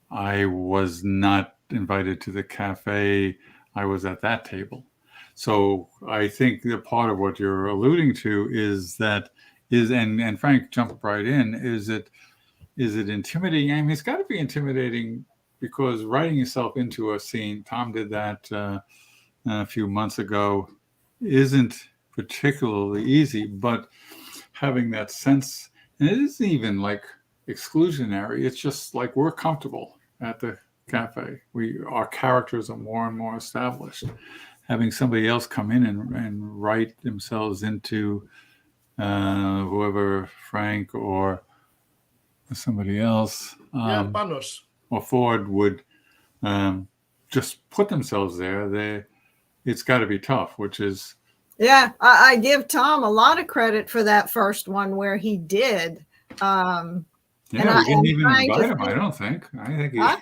I was not invited to the cafe. I was at that table. So I think the part of what you're alluding to is and Frank jumped right in, is it intimidating? I mean, it's got to be intimidating, because writing yourself into a scene, Tom did that a few months ago, isn't particularly easy, but having that sense, and it isn't even like exclusionary, it's just like we're comfortable at the cafe. Our characters are more and more established. having somebody else come in and write themselves into whoever, Frank or somebody else, Yeah, Panos. or Ford would just put themselves there. It's got to be tough, which is. Yeah, I give Tom a lot of credit for that first one where he did. Yeah, we didn't even trying to invite him. think- I don't think. I think Huh?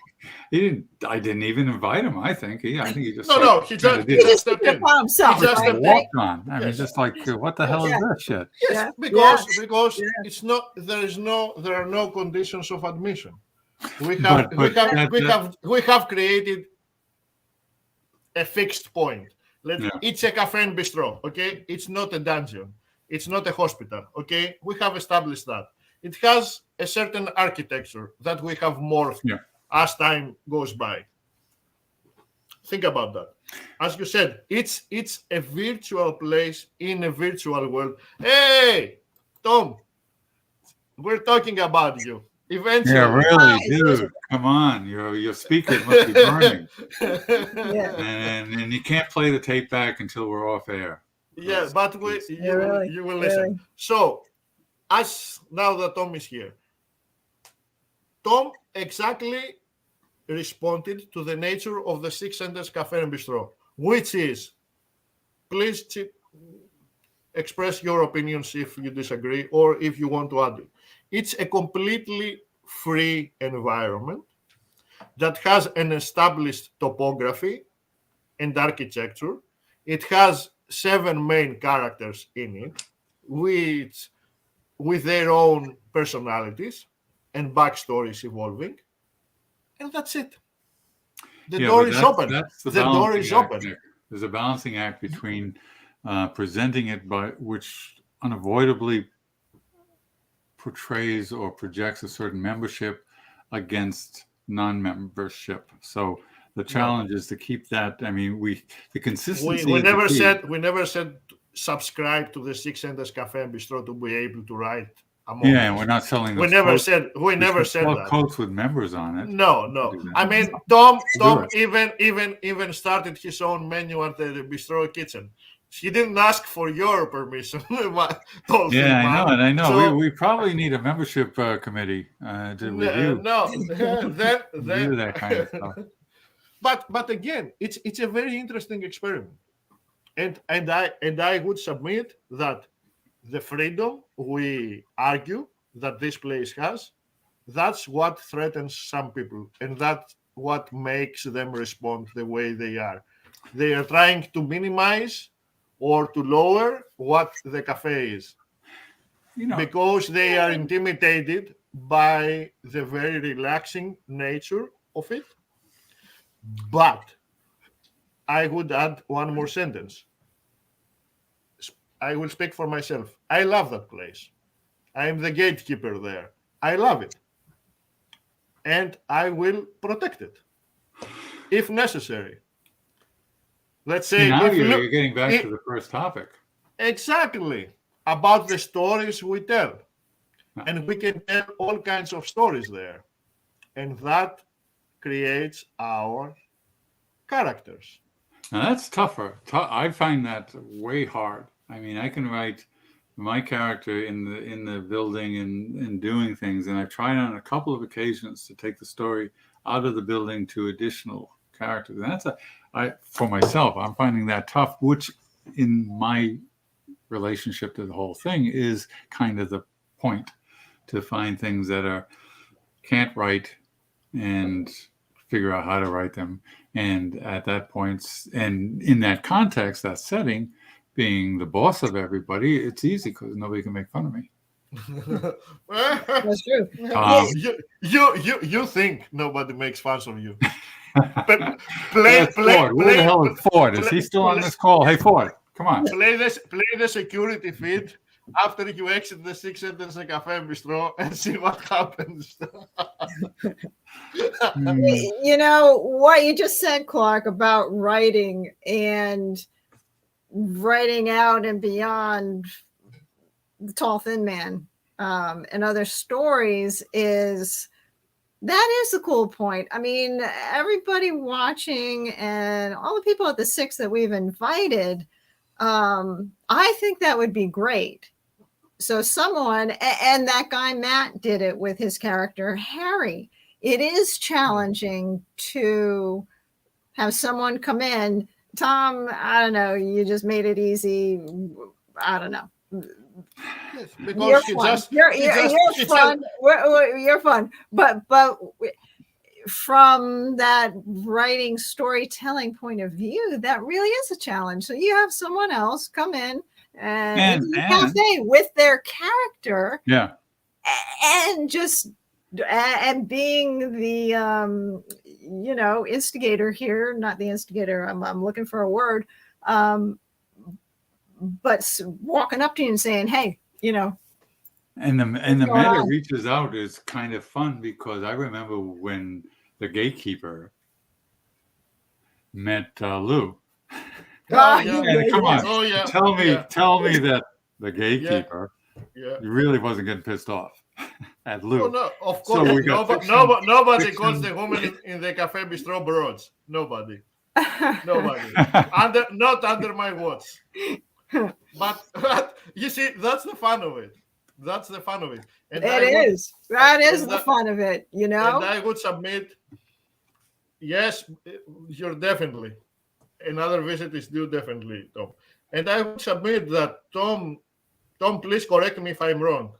he didn't. I didn't even invite him. I think he just. No, he kinda just, did he it. just stepped in. upon himself, He just right? stepped in. Walked on. I mean, Yes. just like what the hell is Yeah. that shit? Yes, Yeah, because yeah. it's not. There are no conditions of admission. We But have created a fixed point. Yeah. It's a cafe and bistro. Okay, it's not a dungeon. It's not a hospital. Okay, we have established that. It has a certain architecture that we have morphed as time goes by. Think about that. As you said, it's a virtual place in a virtual world. Hey, Tom, we're talking about you. Eventually. Yeah, really, dude. Come on, your speaker must be burning, Yeah. and you can't play the tape back until we're off air. Yeah, but really, you will listen. really. So, as now that Tom is here, Tom exactly responded to the nature of the Six Senses Cafe and Bistro, which is, please express your opinions if you disagree or if you want to add it. It's a completely free environment that has an established topography and architecture. It has 7 main characters in it, which with their own personalities and backstories evolving, and that's it. The door is open. That's the door is balancing open. act. There's a balancing act between presenting it which unavoidably portrays or projects a certain membership against non-membership. So the challenge is to keep that. I mean, the consistency. We never said subscribe to the Six Senses Cafe and Bistro to be able to write. Yeah, and we're not selling. We never said that. Coats with members on it. No. I mean, Tom even started his own menu at the bistro kitchen. He didn't ask for your permission. Yeah, I know. So, we probably need a membership committee to review. Then review that kind of stuff. But again, it's a very interesting experiment, and I would submit that the freedom we argue that this place has, that's what threatens some people, and that's what makes them respond the way they are. They are trying to minimize or to lower what the cafe is, because they are intimidated by the very relaxing nature of it. But I would add one more sentence. I will speak for myself. I love that place. I am the gatekeeper there. I love it. And I will protect it if necessary. Let's say now you're getting back to the first topic. Exactly. About the stories we tell. And we can tell all kinds of stories there. And that creates our characters. Now that's tougher. I find that way hard. I mean, I can write my character in the building and doing things, and I've tried on a couple of occasions to take the story out of the building to additional characters. And that's for myself, I'm finding that tough, which in my relationship to the whole thing is kind of the point, to find things that can't write and figure out how to write them. And at that point, and in that context, that setting, being the boss of everybody, it's easy because nobody can make fun of me. That's true. You think nobody makes fun of you? Ford. Where the hell is Ford? Is he still on this call? Hey, Ford, come on. Play the security feed after you exit the Six Senses Cafe and Bistro and see what happens. You know what you just said, Clark, about writing and writing out and beyond the Tall Thin Man and other stories is That is the cool point. I mean, everybody watching and all the people at the Six that we've invited, I think that would be great. So someone, and that guy Matt did it with his character Harry. It is challenging to have someone come in. Tom, I don't know, you just made it easy. I don't know. Yes, because You're fun. You're fun. But from that writing storytelling point of view, that really is a challenge. So you have someone else come in into the cafe with their character, Yeah. and just and being the instigator here, not the instigator. I'm looking for a word. But walking up to you and saying, "Hey, And the going meta on? reaches out is kind of fun because I remember when the gatekeeper met Lou. Oh, And come on, Oh, yeah. tell me that the Yeah. gatekeeper Yeah. really wasn't getting pissed off at Lou. Oh, no, of So course. we got Nobody fiction. calls the woman in the cafe bistro broads. Nobody. Not under my watch. But you see, that's the fun of it. That's the fun of it. And That is and the fun of it, And I would submit, yes, you're definitely. Another visit is due, definitely, Tom. And I would submit that Tom, please correct me if I'm wrong.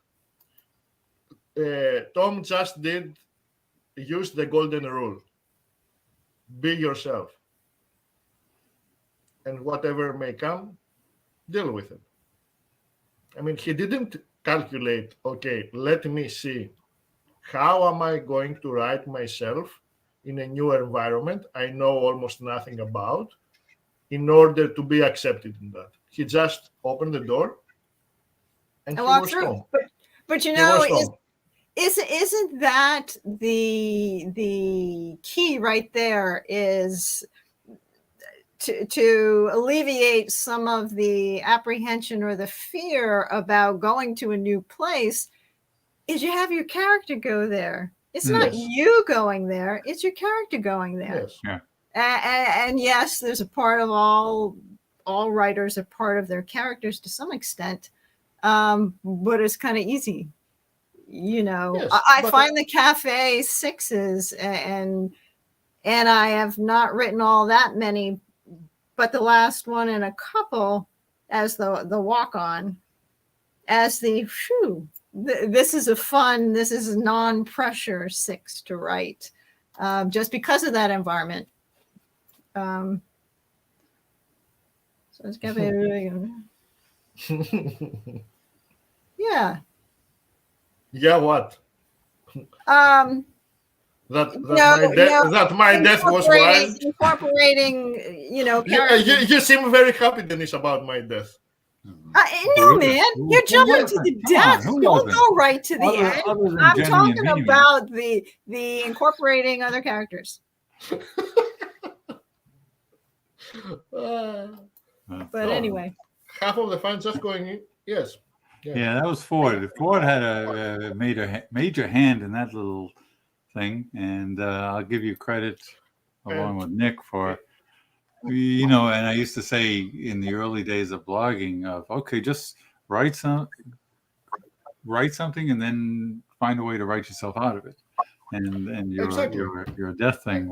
Tom just did use the golden rule. Be yourself. And whatever may come, deal with it. I mean, he didn't calculate, okay, let me see, how am I going to write myself in a new environment I know almost nothing about in order to be accepted in that. He just opened the door and he walk was through. home. But He was home. isn't that the key right there? Is to alleviate some of the apprehension or the fear about going to a new place, is you have your character go there. It's not Yes. you going there, it's your character going there. Yes. And yes, there's a part of all writers are part of their characters to some extent, but it's kind of easy. Yes, I but- find the cafe sixes, and I have not written all that many, but the last one in a couple as the walk on, as the this is a non-pressure six to write, just because of that environment. So it's got to be yeah. Yeah, what? No, That my death was wild. Incorporating, You characters. seem very happy, Denise, about my death. No, man, you're jumping to the death. Who Don't wasn't? go right to the end. Other than I'm Jenny talking and Mimi. about the incorporating other characters. But anyway, Half of the fans just going in. Yes. Yeah, that was Ford. Ford had a major hand in that little thing, and I'll give you credit along with Nick for, and I used to say in the early days of blogging of, okay, just write something and then find a way to write yourself out of it. And your death thing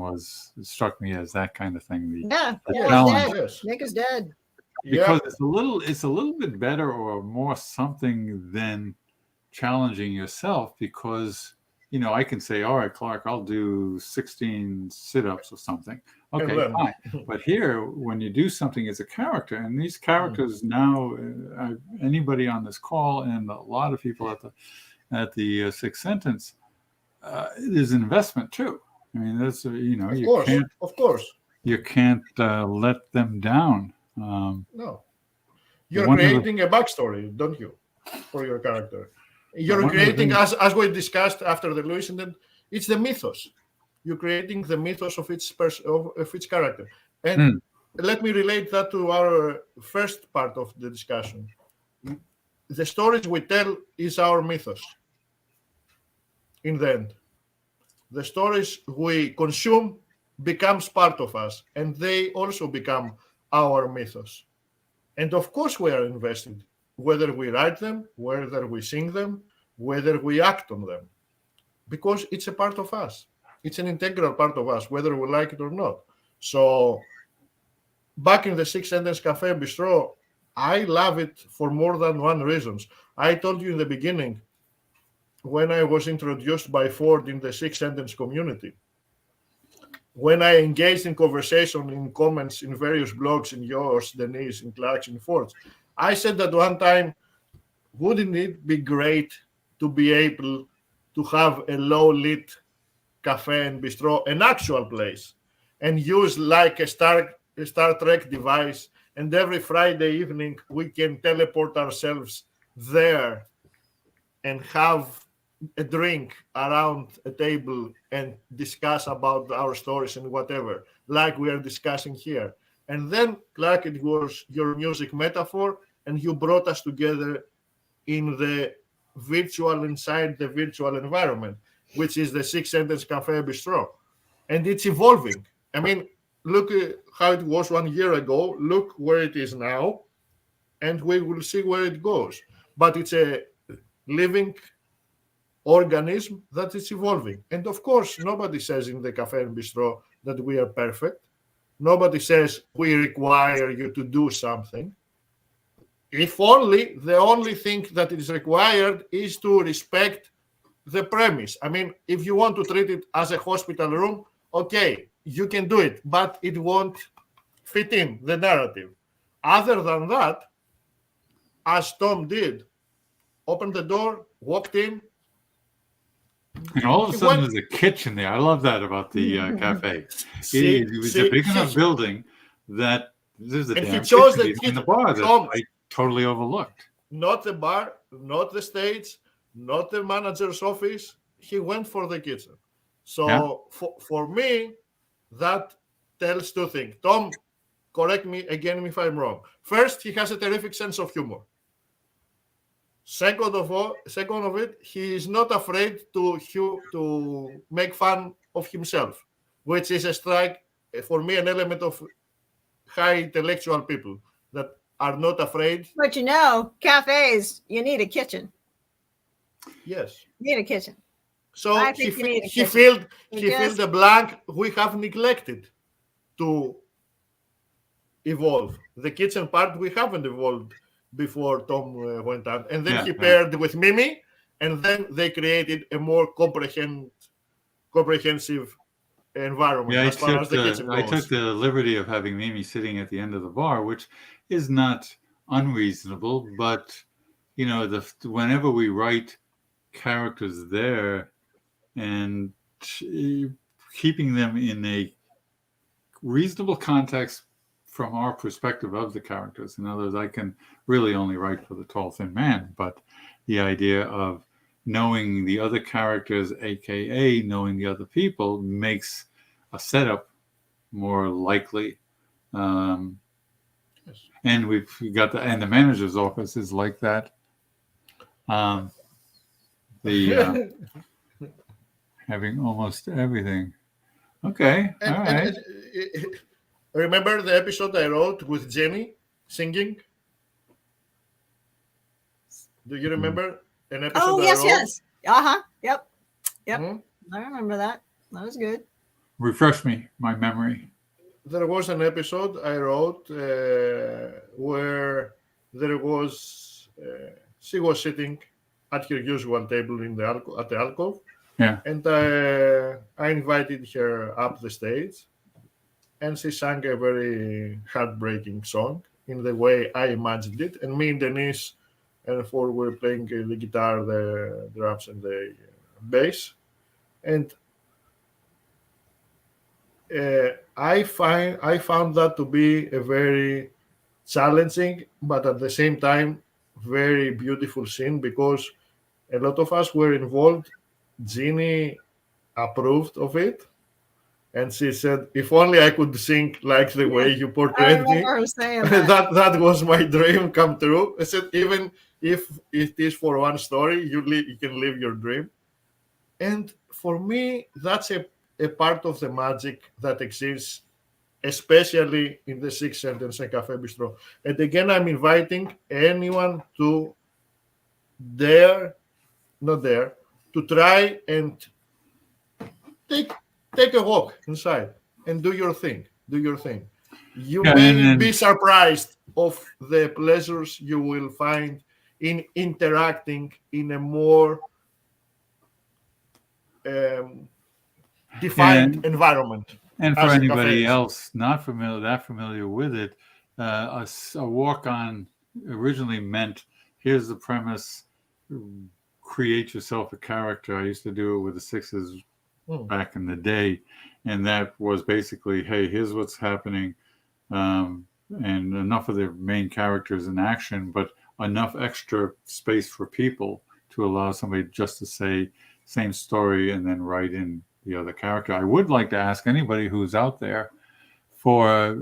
struck me as that kind of thing. yeah, challenge. Yes. Nick is dead. Because it's a little bit better or more something than challenging yourself, because I can say, all right, Clark, I'll do 16 sit-ups or something. Okay, fine. But here, when you do something as a character, and these characters now, anybody on this call and a lot of people at the Sixth Sentence, there's an investment too. I mean, that's of course, you can't let them down. No, you're creating a backstory, don't you, for your character? You're creating, as we discussed after the Lewis incident, it's the mythos. You're creating the mythos of each character. And let me relate that to our first part of the discussion. The stories we tell is our mythos. In the end, The stories we consume becomes part of us, and they also become our mythos. And of course, we are invested, whether we write them, whether we sing them, whether we act on them, because it's a part of us. It's an integral part of us, whether we like it or not. So, back in the Six Sentence Cafe Bistro, I love it for more than one reason. I told you in the beginning, when I was introduced by Ford in the Six Sentence community, when I engaged in conversation, in comments, in various blogs, in yours, Denise, in Clark's, in Ford's, I said that one time, wouldn't it be great to be able to have a low-lit cafe and bistro, an actual place, and use like a Star Trek device, and every Friday evening we can teleport ourselves there and have a drink around a table and discuss about our stories and whatever, like we are discussing here. And then, Clark, it was your music metaphor, and you brought us together in the virtual, inside the virtual environment, which is the Six Sentence Cafe Bistro. And it's evolving. I mean, look at how it was 1 year ago, look where it is now, and we will see where it goes. But it's a living organism that is evolving. And of course, nobody says in the Cafe and Bistro that we are perfect. Nobody says we require you to do something. If only, the only thing that is required is to respect the premise. I mean, if you want to treat it as a hospital room, okay, you can do it, but it won't fit in the narrative. Other than that, as Tom did, opened the door, walked in. And all of a sudden, there's a kitchen there. I love that about the cafe. It was a big enough building that there's a damn kitchen in the bar that I totally overlooked. Not the bar, not the stage, not the manager's office. He went for the kitchen. So for me, that tells two things. Tom, correct me again if I'm wrong. First, he has a terrific sense of humor. Second of it, he is not afraid to make fun of himself, which is a strike for me, an element of high intellectual people that are not afraid. But you know, cafes, you need a kitchen. Yes, you need a kitchen. So he filled the blank we have neglected to evolve. The kitchen part we haven't evolved before Tom went on. And then he paired with Mimi, and then they created a more comprehensive environment as far as the kitchen goes. I took the liberty of having Mimi sitting at the end of the bar, which is not unreasonable, but you know, whenever we write characters there and keeping them in a reasonable context from our perspective of the characters. In other words, I can really only write for the tall, thin man, but the idea of knowing the other characters, aka knowing the other people, makes a setup more likely. And we've got and the manager's office is like that. Having almost everything. Okay, all right. Remember the episode I wrote with Jenny singing? Do you remember an episode? Oh, yes, yes. Yep. Mm-hmm. I remember that. That was good. Refresh my memory. There was an episode I wrote where there was she was sitting at her usual table at the alcove. Yeah. And I invited her up the stage, and she sang a very heartbreaking song in the way I imagined it. And me and Denise and Ford were playing the guitar, the drums, and the bass. And I found that to be a very challenging, but at the same time, very beautiful scene, because a lot of us were involved. Jeannie approved of it, and she said, "If only I could sing like the way you portrayed me." Her saying that. that was my dream come true. I said, even if it is for one story, you can live your dream. And for me, that's a part of the magic that exists, especially in the Sixth Sentence and Cafe Bistro. And again, I'm inviting anyone to to try and take a walk inside and do your thing. Do your thing. You Yeah, will be surprised of the pleasures you will find in interacting in a more defined environment. And for as a anybody cafe. else not familiar with it, a walk on originally meant, here's the premise, create yourself a character. I used to do it with the Sixes back in the day, and that was basically, hey, here's what's happening, and enough of the main characters in action, but enough extra space for people to allow somebody just to say same story and then write in the other character. I would like to ask anybody who's out there for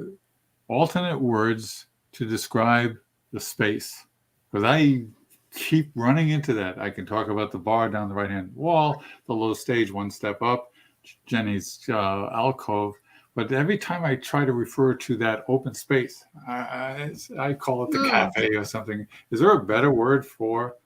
alternate words to describe the space, because I keep running into that. I can talk about the bar down the right-hand wall, the low stage one step up, Jenny's alcove, but every time I try to refer to that open space, I call it the cafe or something. Is there a better word for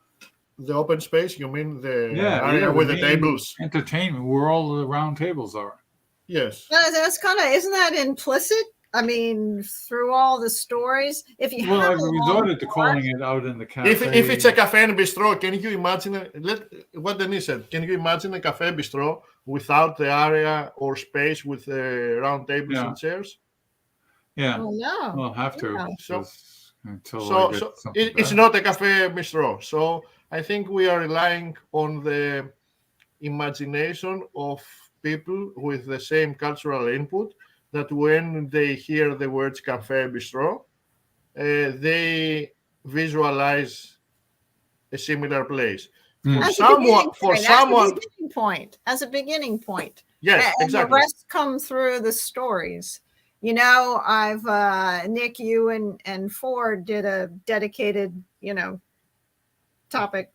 the open space? You mean the area with the tables? Entertainment, where all the round tables are. Yes. That's kind of, isn't that implicit? I mean, through all the stories, if you Well, have I've resorted to calling it out in the cafe. If it's a cafe and bistro, can you imagine what Denise said? Can you imagine a cafe bistro without the area or space with round tables and chairs? Yeah. Oh, no. We'll have to. Yeah. It's not a cafe bistro. So I think we are relying on the imagination of people with the same cultural input, that when they hear the words cafe bistro, they visualize a similar place. As a beginning point. Yes, and exactly. The rest come through the stories. You know, I've Nick, you and Ford did a dedicated, topic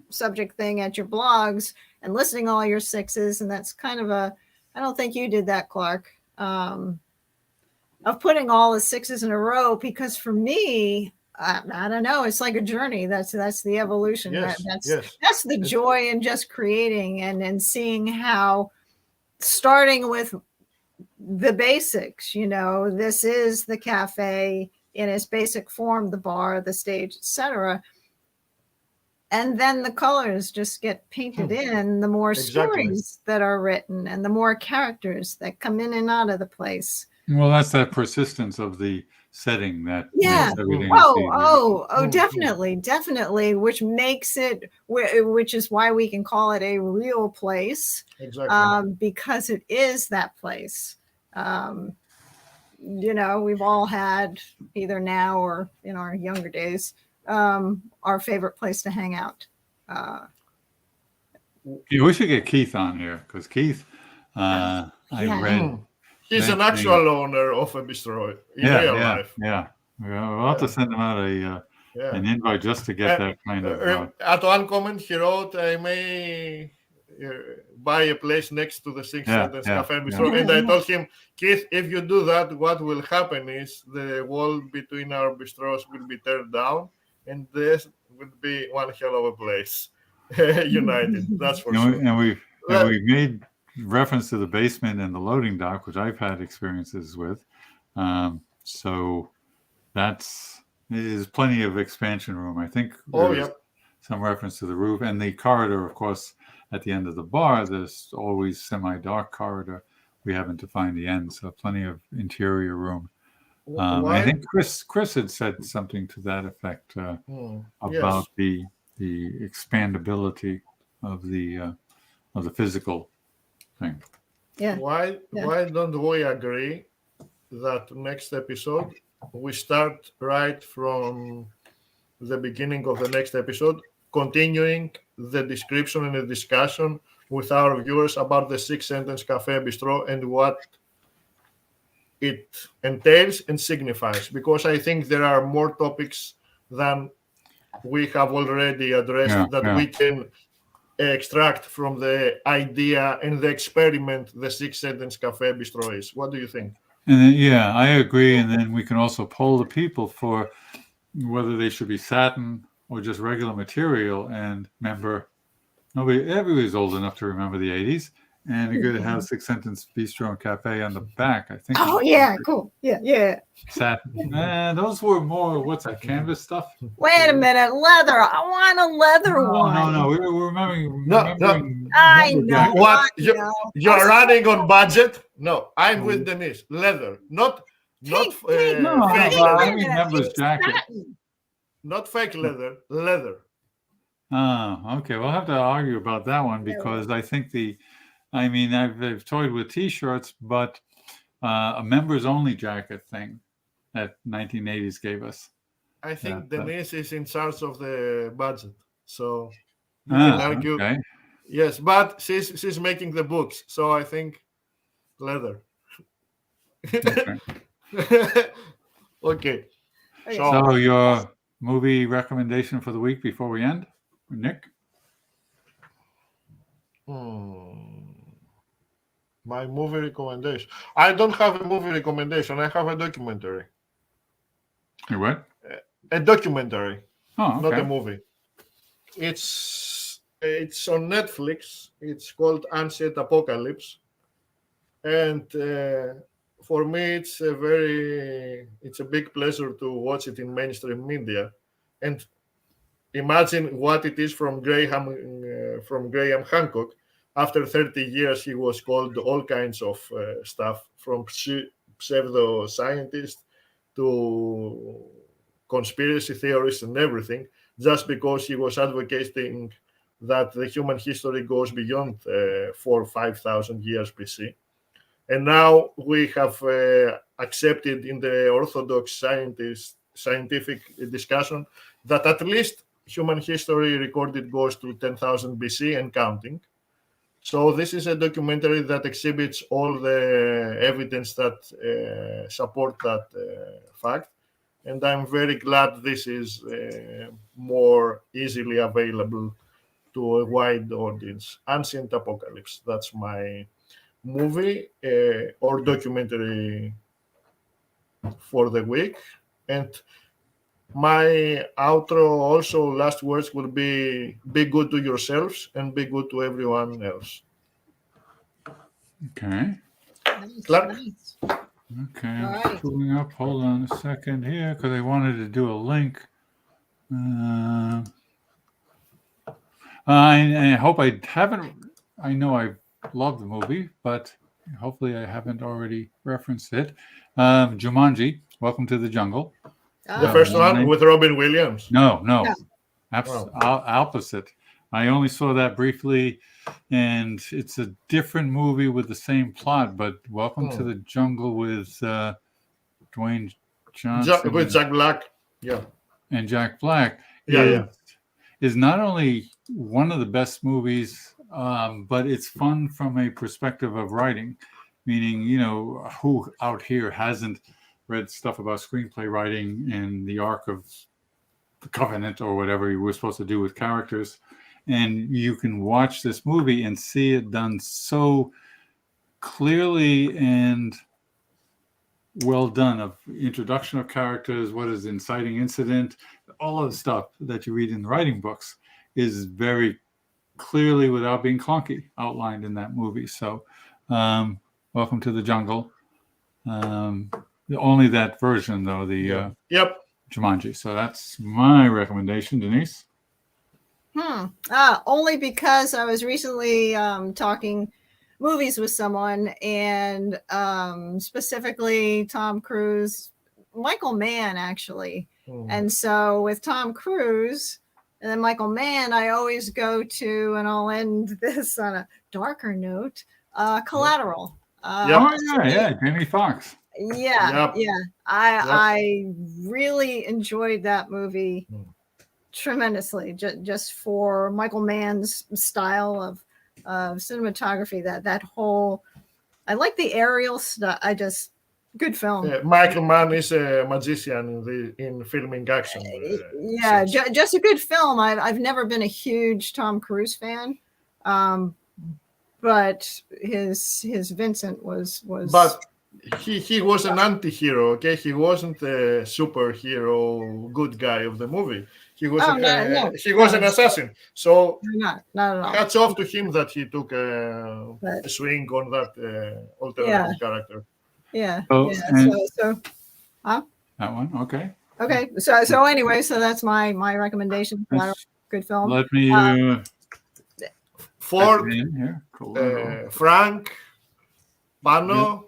subject thing at your blogs and listing all your sixes, and that's kind of I don't think you did that, Clark, of putting all the sixes in a row, because for me, I don't know, it's like a journey. That's the evolution. Yes, that's the joy in just creating and seeing how, starting with the basics, this is the cafe in its basic form, the bar, the stage, etc. And then the colors just get painted in, the more stories that are written and the more characters that come in and out of the place. Well, that's that persistence of the setting that makes everything. Definitely, which makes it, which is why we can call it a real place, because it is that place. We've all had, either now or in our younger days, our favorite place to hang out. We should get Keith on here, because Keith, I read. He's an actual owner of a bistro in real life. Yeah. We'll have to send him out an invite just to get that kind of. At one comment, he wrote, I may buy a place next to the Sixth Sentence Cafe and Bistro. And I told him, Keith, if you do that, what will happen is the wall between our bistros will be teared down, and this will be one hell of a place. United, that's for sure. And we made reference to the basement and the loading dock, which I've had experiences with. So there's plenty of expansion room. I think there's some reference to the roof and the corridor, of course, at the end of the bar. There's always semi-dark corridor. We haven't defined the end, so plenty of interior room. I think Chris had said something to that effect about the expandability of the physical thing. Yeah. Why don't we agree that next episode we start right from the beginning of the next episode, continuing the description and the discussion with our viewers about the Sixth Sentence Cafe Bistro and what it entails and signifies, because I think there are more topics than we have already addressed we can extract from the idea and the experiment the Six Sentence Cafe Bistro is. What do you think? And then, yeah, I agree. And then we can also poll the people for whether they should be satin or just regular material. And remember, everybody's old enough to remember the 80s. And you're going to have Six Sentence Bistro and Cafe on the back, I think. Oh, yeah, cool. Yeah. Satin. Those were more, what's that, canvas stuff? Wait a minute, leather. I want a leather one. No. We're remembering. I know. What? I know. You're running on budget? No, I'm with Denise. Leather, not Pink, fake No, leather. I remember his It's jacket. satin. Not fake leather. Leather. Oh, okay. We'll have to argue about that one because I think I've toyed with T-shirts, but a members only jacket thing that 1980s gave us. I think Yeah, Denise is in charge of the budget, so you can argue. Okay. Yes, but she's making the books, so I think leather. Okay. Okay. Okay. So your movie recommendation for the week before we end, Nick? My movie recommendation. I don't have a movie recommendation. I have a documentary. Your what? A documentary, Oh, not a okay. movie. It's on Netflix. It's called Ancient Apocalypse, and for me, it's a big pleasure to watch it in mainstream media, and imagine what it is from Graham Hancock. After 30 years, he was called all kinds of stuff, from pseudo scientist to conspiracy theorists and everything, just because he was advocating that the human history goes beyond 4,000 or 5,000 years BC. And now we have accepted in the orthodox scientific discussion that at least human history recorded goes to 10,000 BC and counting. So this is a documentary that exhibits all the evidence that support that fact. And I'm very glad this is more easily available to a wide audience. Ancient Apocalypse, that's my movie or documentary for the week. And my outro also, last words will be good to yourselves and be good to everyone else. Okay. Clark? Nice. Okay. I'm All right. pulling up. Hold on a second here because I wanted to do a link. I hope I haven't. I know I love the movie, but hopefully I haven't already referenced it. Jumanji, Welcome to the Jungle. The first one with Robin Williams. No. No. Opposite. I only saw that briefly, and it's a different movie with the same plot. But Welcome to the Jungle with Dwayne Johnson With Jack Black. Yeah. and Jack Black Yeah. is not only one of the best movies, but it's fun from a perspective of writing. Meaning, who out here hasn't read stuff about screenplay writing in the Ark of the Covenant or whatever you were supposed to do with characters. And you can watch this movie and see it done so clearly and well done, of introduction of characters, what is inciting incident, all of the stuff that you read in the writing books is very clearly, without being clunky, outlined in that movie. So Welcome to the Jungle. Only that version, though, the Yep. Jumanji. So that's my recommendation, Denise. Only because I was recently talking movies with someone, and specifically Tom Cruise, Michael Mann, actually. And so with Tom Cruise and then Michael Mann, I always go to, and I'll end this on a darker note, Collateral. Jamie Foxx. Yeah. I really enjoyed that movie tremendously, just for Michael Mann's style of cinematography. That whole, I like the aerial stuff. Good film. Michael Mann is a magician in filming action. Just a good film. I've never been a huge Tom Cruise fan, But his Vincent was But he was an anti-hero, okay? He wasn't a superhero good guy of the movie. He was Oh, no, he was no. an assassin. So not at all. hats off to him that he took a But- swing on that alternative character. Yeah. Oh, yeah. and- So That one, okay. okay. So anyway, so that's my recommendation. Let's- Good film. Let me For in here. Cool. Frank, Pano,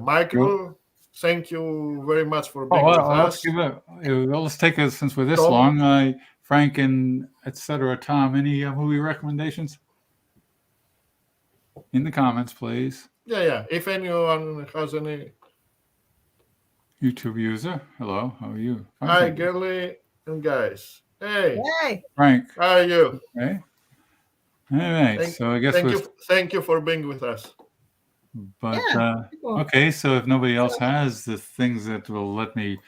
Michael, thank you very much for being with us. Let's take it since we're this Tom? long. Frank and etc. Tom, any movie recommendations? In the comments, please. Yeah. If anyone has any, YouTube user, hello. How are you? Fine, hi, thank you. girly and guys. Hey, Hey. Frank. how are you? Okay. All right. So I guess Thank you for being with us. But Cool. okay, so if nobody else has the things that will let me.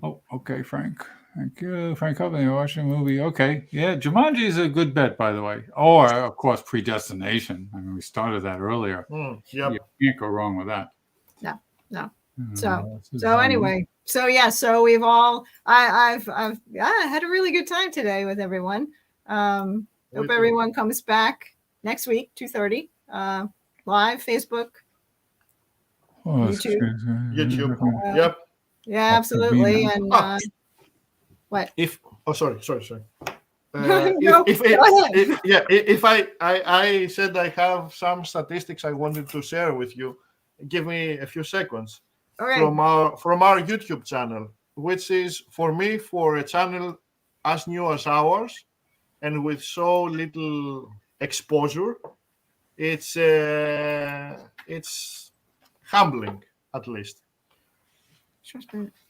Oh, okay, Frank. Thank you, Frank. Hoping you're watching a movie. Okay, yeah, Jumanji is a good bet, by the way. Or of course, Predestination. I mean, we started that earlier. Yep. You can't go wrong with that. No. So So anyway, so we've all I've had a really good time today with everyone. Hope Me too. everyone comes back next week, 2:30, live, Facebook. YouTube. Uh, Yep. Yeah, absolutely. And Ah. what? Sorry. No, If go ahead. if I said I have some statistics I wanted to share with you, give me a few seconds. Okay. from our YouTube channel, which is for a channel as new as ours and with so little exposure, it's humbling at least.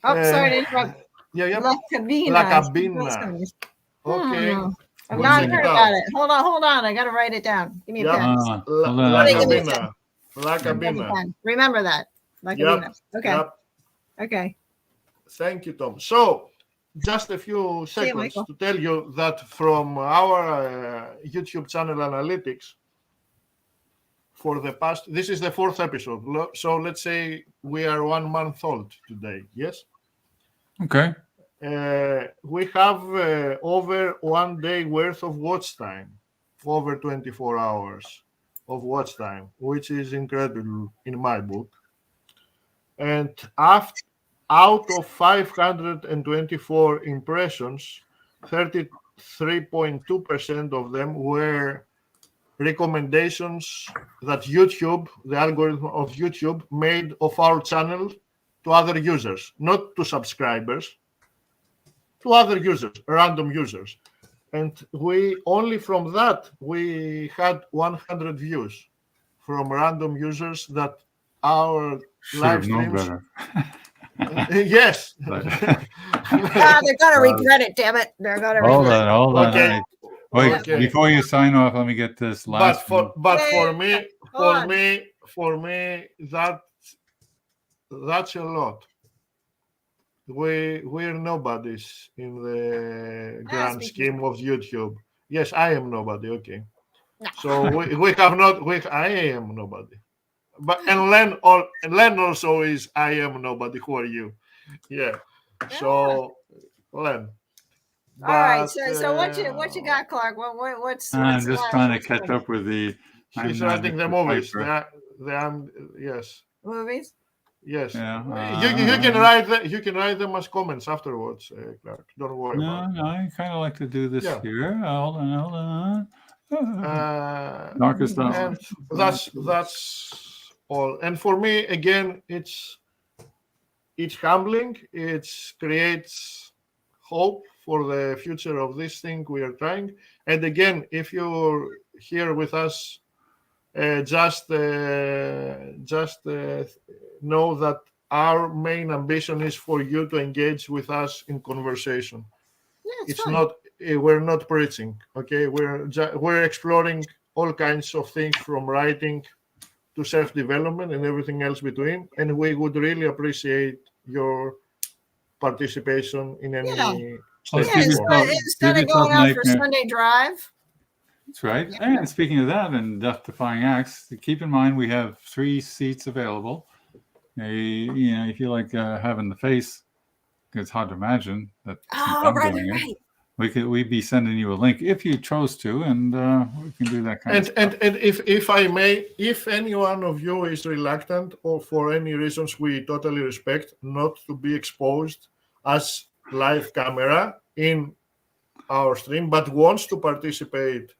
Oh, sorry to interrupt. Yeah. La Cabina. La Cabina. Okay. I've We'll not check heard it out. about it. Hold on. I got to write it down. Give me a Yeah. pen. La Give me a Cabina. La Give me a Cabina. pen. Remember that. La Cabina. Okay. Yep. Okay. Thank you, Tom. So, just a few seconds Michael. to tell you that from our YouTube channel analytics, for the past, this is the 4th episode. So let's say we are 1 month old today. Yes. Okay. We have over 1 day worth of watch time, over 24 hours of watch time, which is incredible in my book. And out of 524 impressions, 33.2% of them were recommendations that YouTube, the algorithm of YouTube, made of our channel to other users, not to subscribers, to other users, random users. And we only from that, we had 100 views from random users that our Should live have known streams. better. Yes. But- They're gonna regret it. Damn it. They're gonna Hold regret it. on. Okay. Wait, Okay. before you sign off, let me get this but last. for me, Hold for me, that's a lot. We're nobodies in the grand speaking scheme of YouTube. Yes, I am nobody. Okay, so we have not. I am nobody. But and Len also is I am nobody. Who are you? Yeah. So Len. All right. But, So what you got, Clark? What's I'm just last? trying to catch up with the. He's I'm not writing the Mr. movies. Piper. Yes. Movies? Yes. Yeah, You can write them as comments afterwards, Clark. Don't worry No, about it. I kind of like to do this Yeah. here. Hold on. And Darkest hour. that's all. And for me, again, it's humbling. It creates hope for the future of this thing we are trying. And again, if you're here with us, just know that our main ambition is for you to engage with us in conversation. Yeah, It's fun. not we're not preaching, okay? We're exploring all kinds of things from writing to self-development and everything else between, and we would really appreciate your participation in any Let's stage give Yeah, yourself- form. instead give of going yourself out for nightmare. Sunday drive. That's right. And speaking of that, and Death Defying Acts, keep in mind we have 3 seats available. If you like having the face, it's hard to imagine that. Oh, right. We'd be sending you a link if you chose to, and we can do that kind of stuff. And if I may, if any one of you is reluctant or for any reasons we totally respect not to be exposed as live camera in our stream, but wants to participate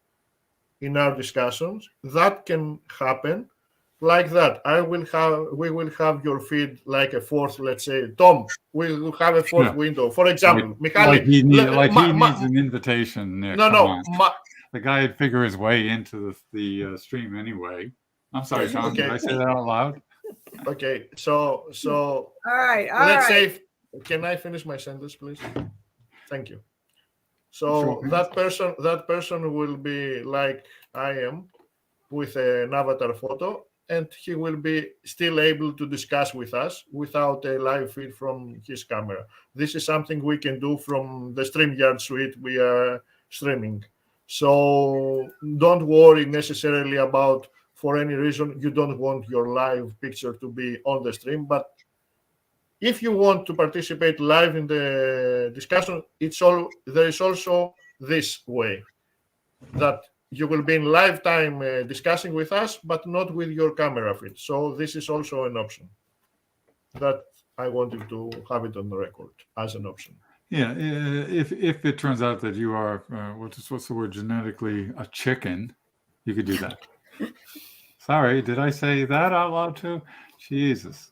in our discussions, that can happen like that. We will have your feed like a fourth, let's say, Tom, we'll have a fourth window. For example, like he needs an invitation, Nick. No. The guy would figure his way into the stream anyway. I'm sorry, Tom, okay. Did I say that out loud? Okay, so all right. Let's say, can I finish my sentence, please? Thank you. So sure. that person will be like I am with an avatar photo, and he will be still able to discuss with us without a live feed from his camera. This is something we can do from the StreamYard suite we are streaming. So don't worry necessarily about, for any reason, you don't want your live picture to be on the stream. But if you want to participate live in the discussion, there is also this way that you will be in live time discussing with us, but not with your camera feed. So this is also an option that I wanted to have it on the record as an option. Yeah, if it turns out that you are what's the word, genetically a chicken, you could do that. Sorry, did I say that out loud too? Jesus.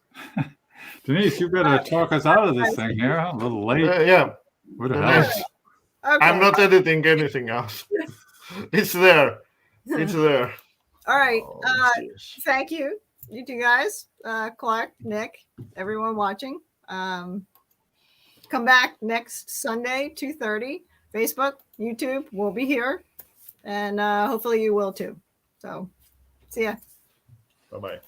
Denise, you better talk us out of this thing here. A little late. Yeah. What the hell? Okay. I'm not editing anything else. It's there. It's there. All right. Oh, Thank you two guys, Clark, Nick, everyone watching. Come back next Sunday, 2:30. Facebook, YouTube, we'll be here. And hopefully you will too. So, see ya. Bye-bye.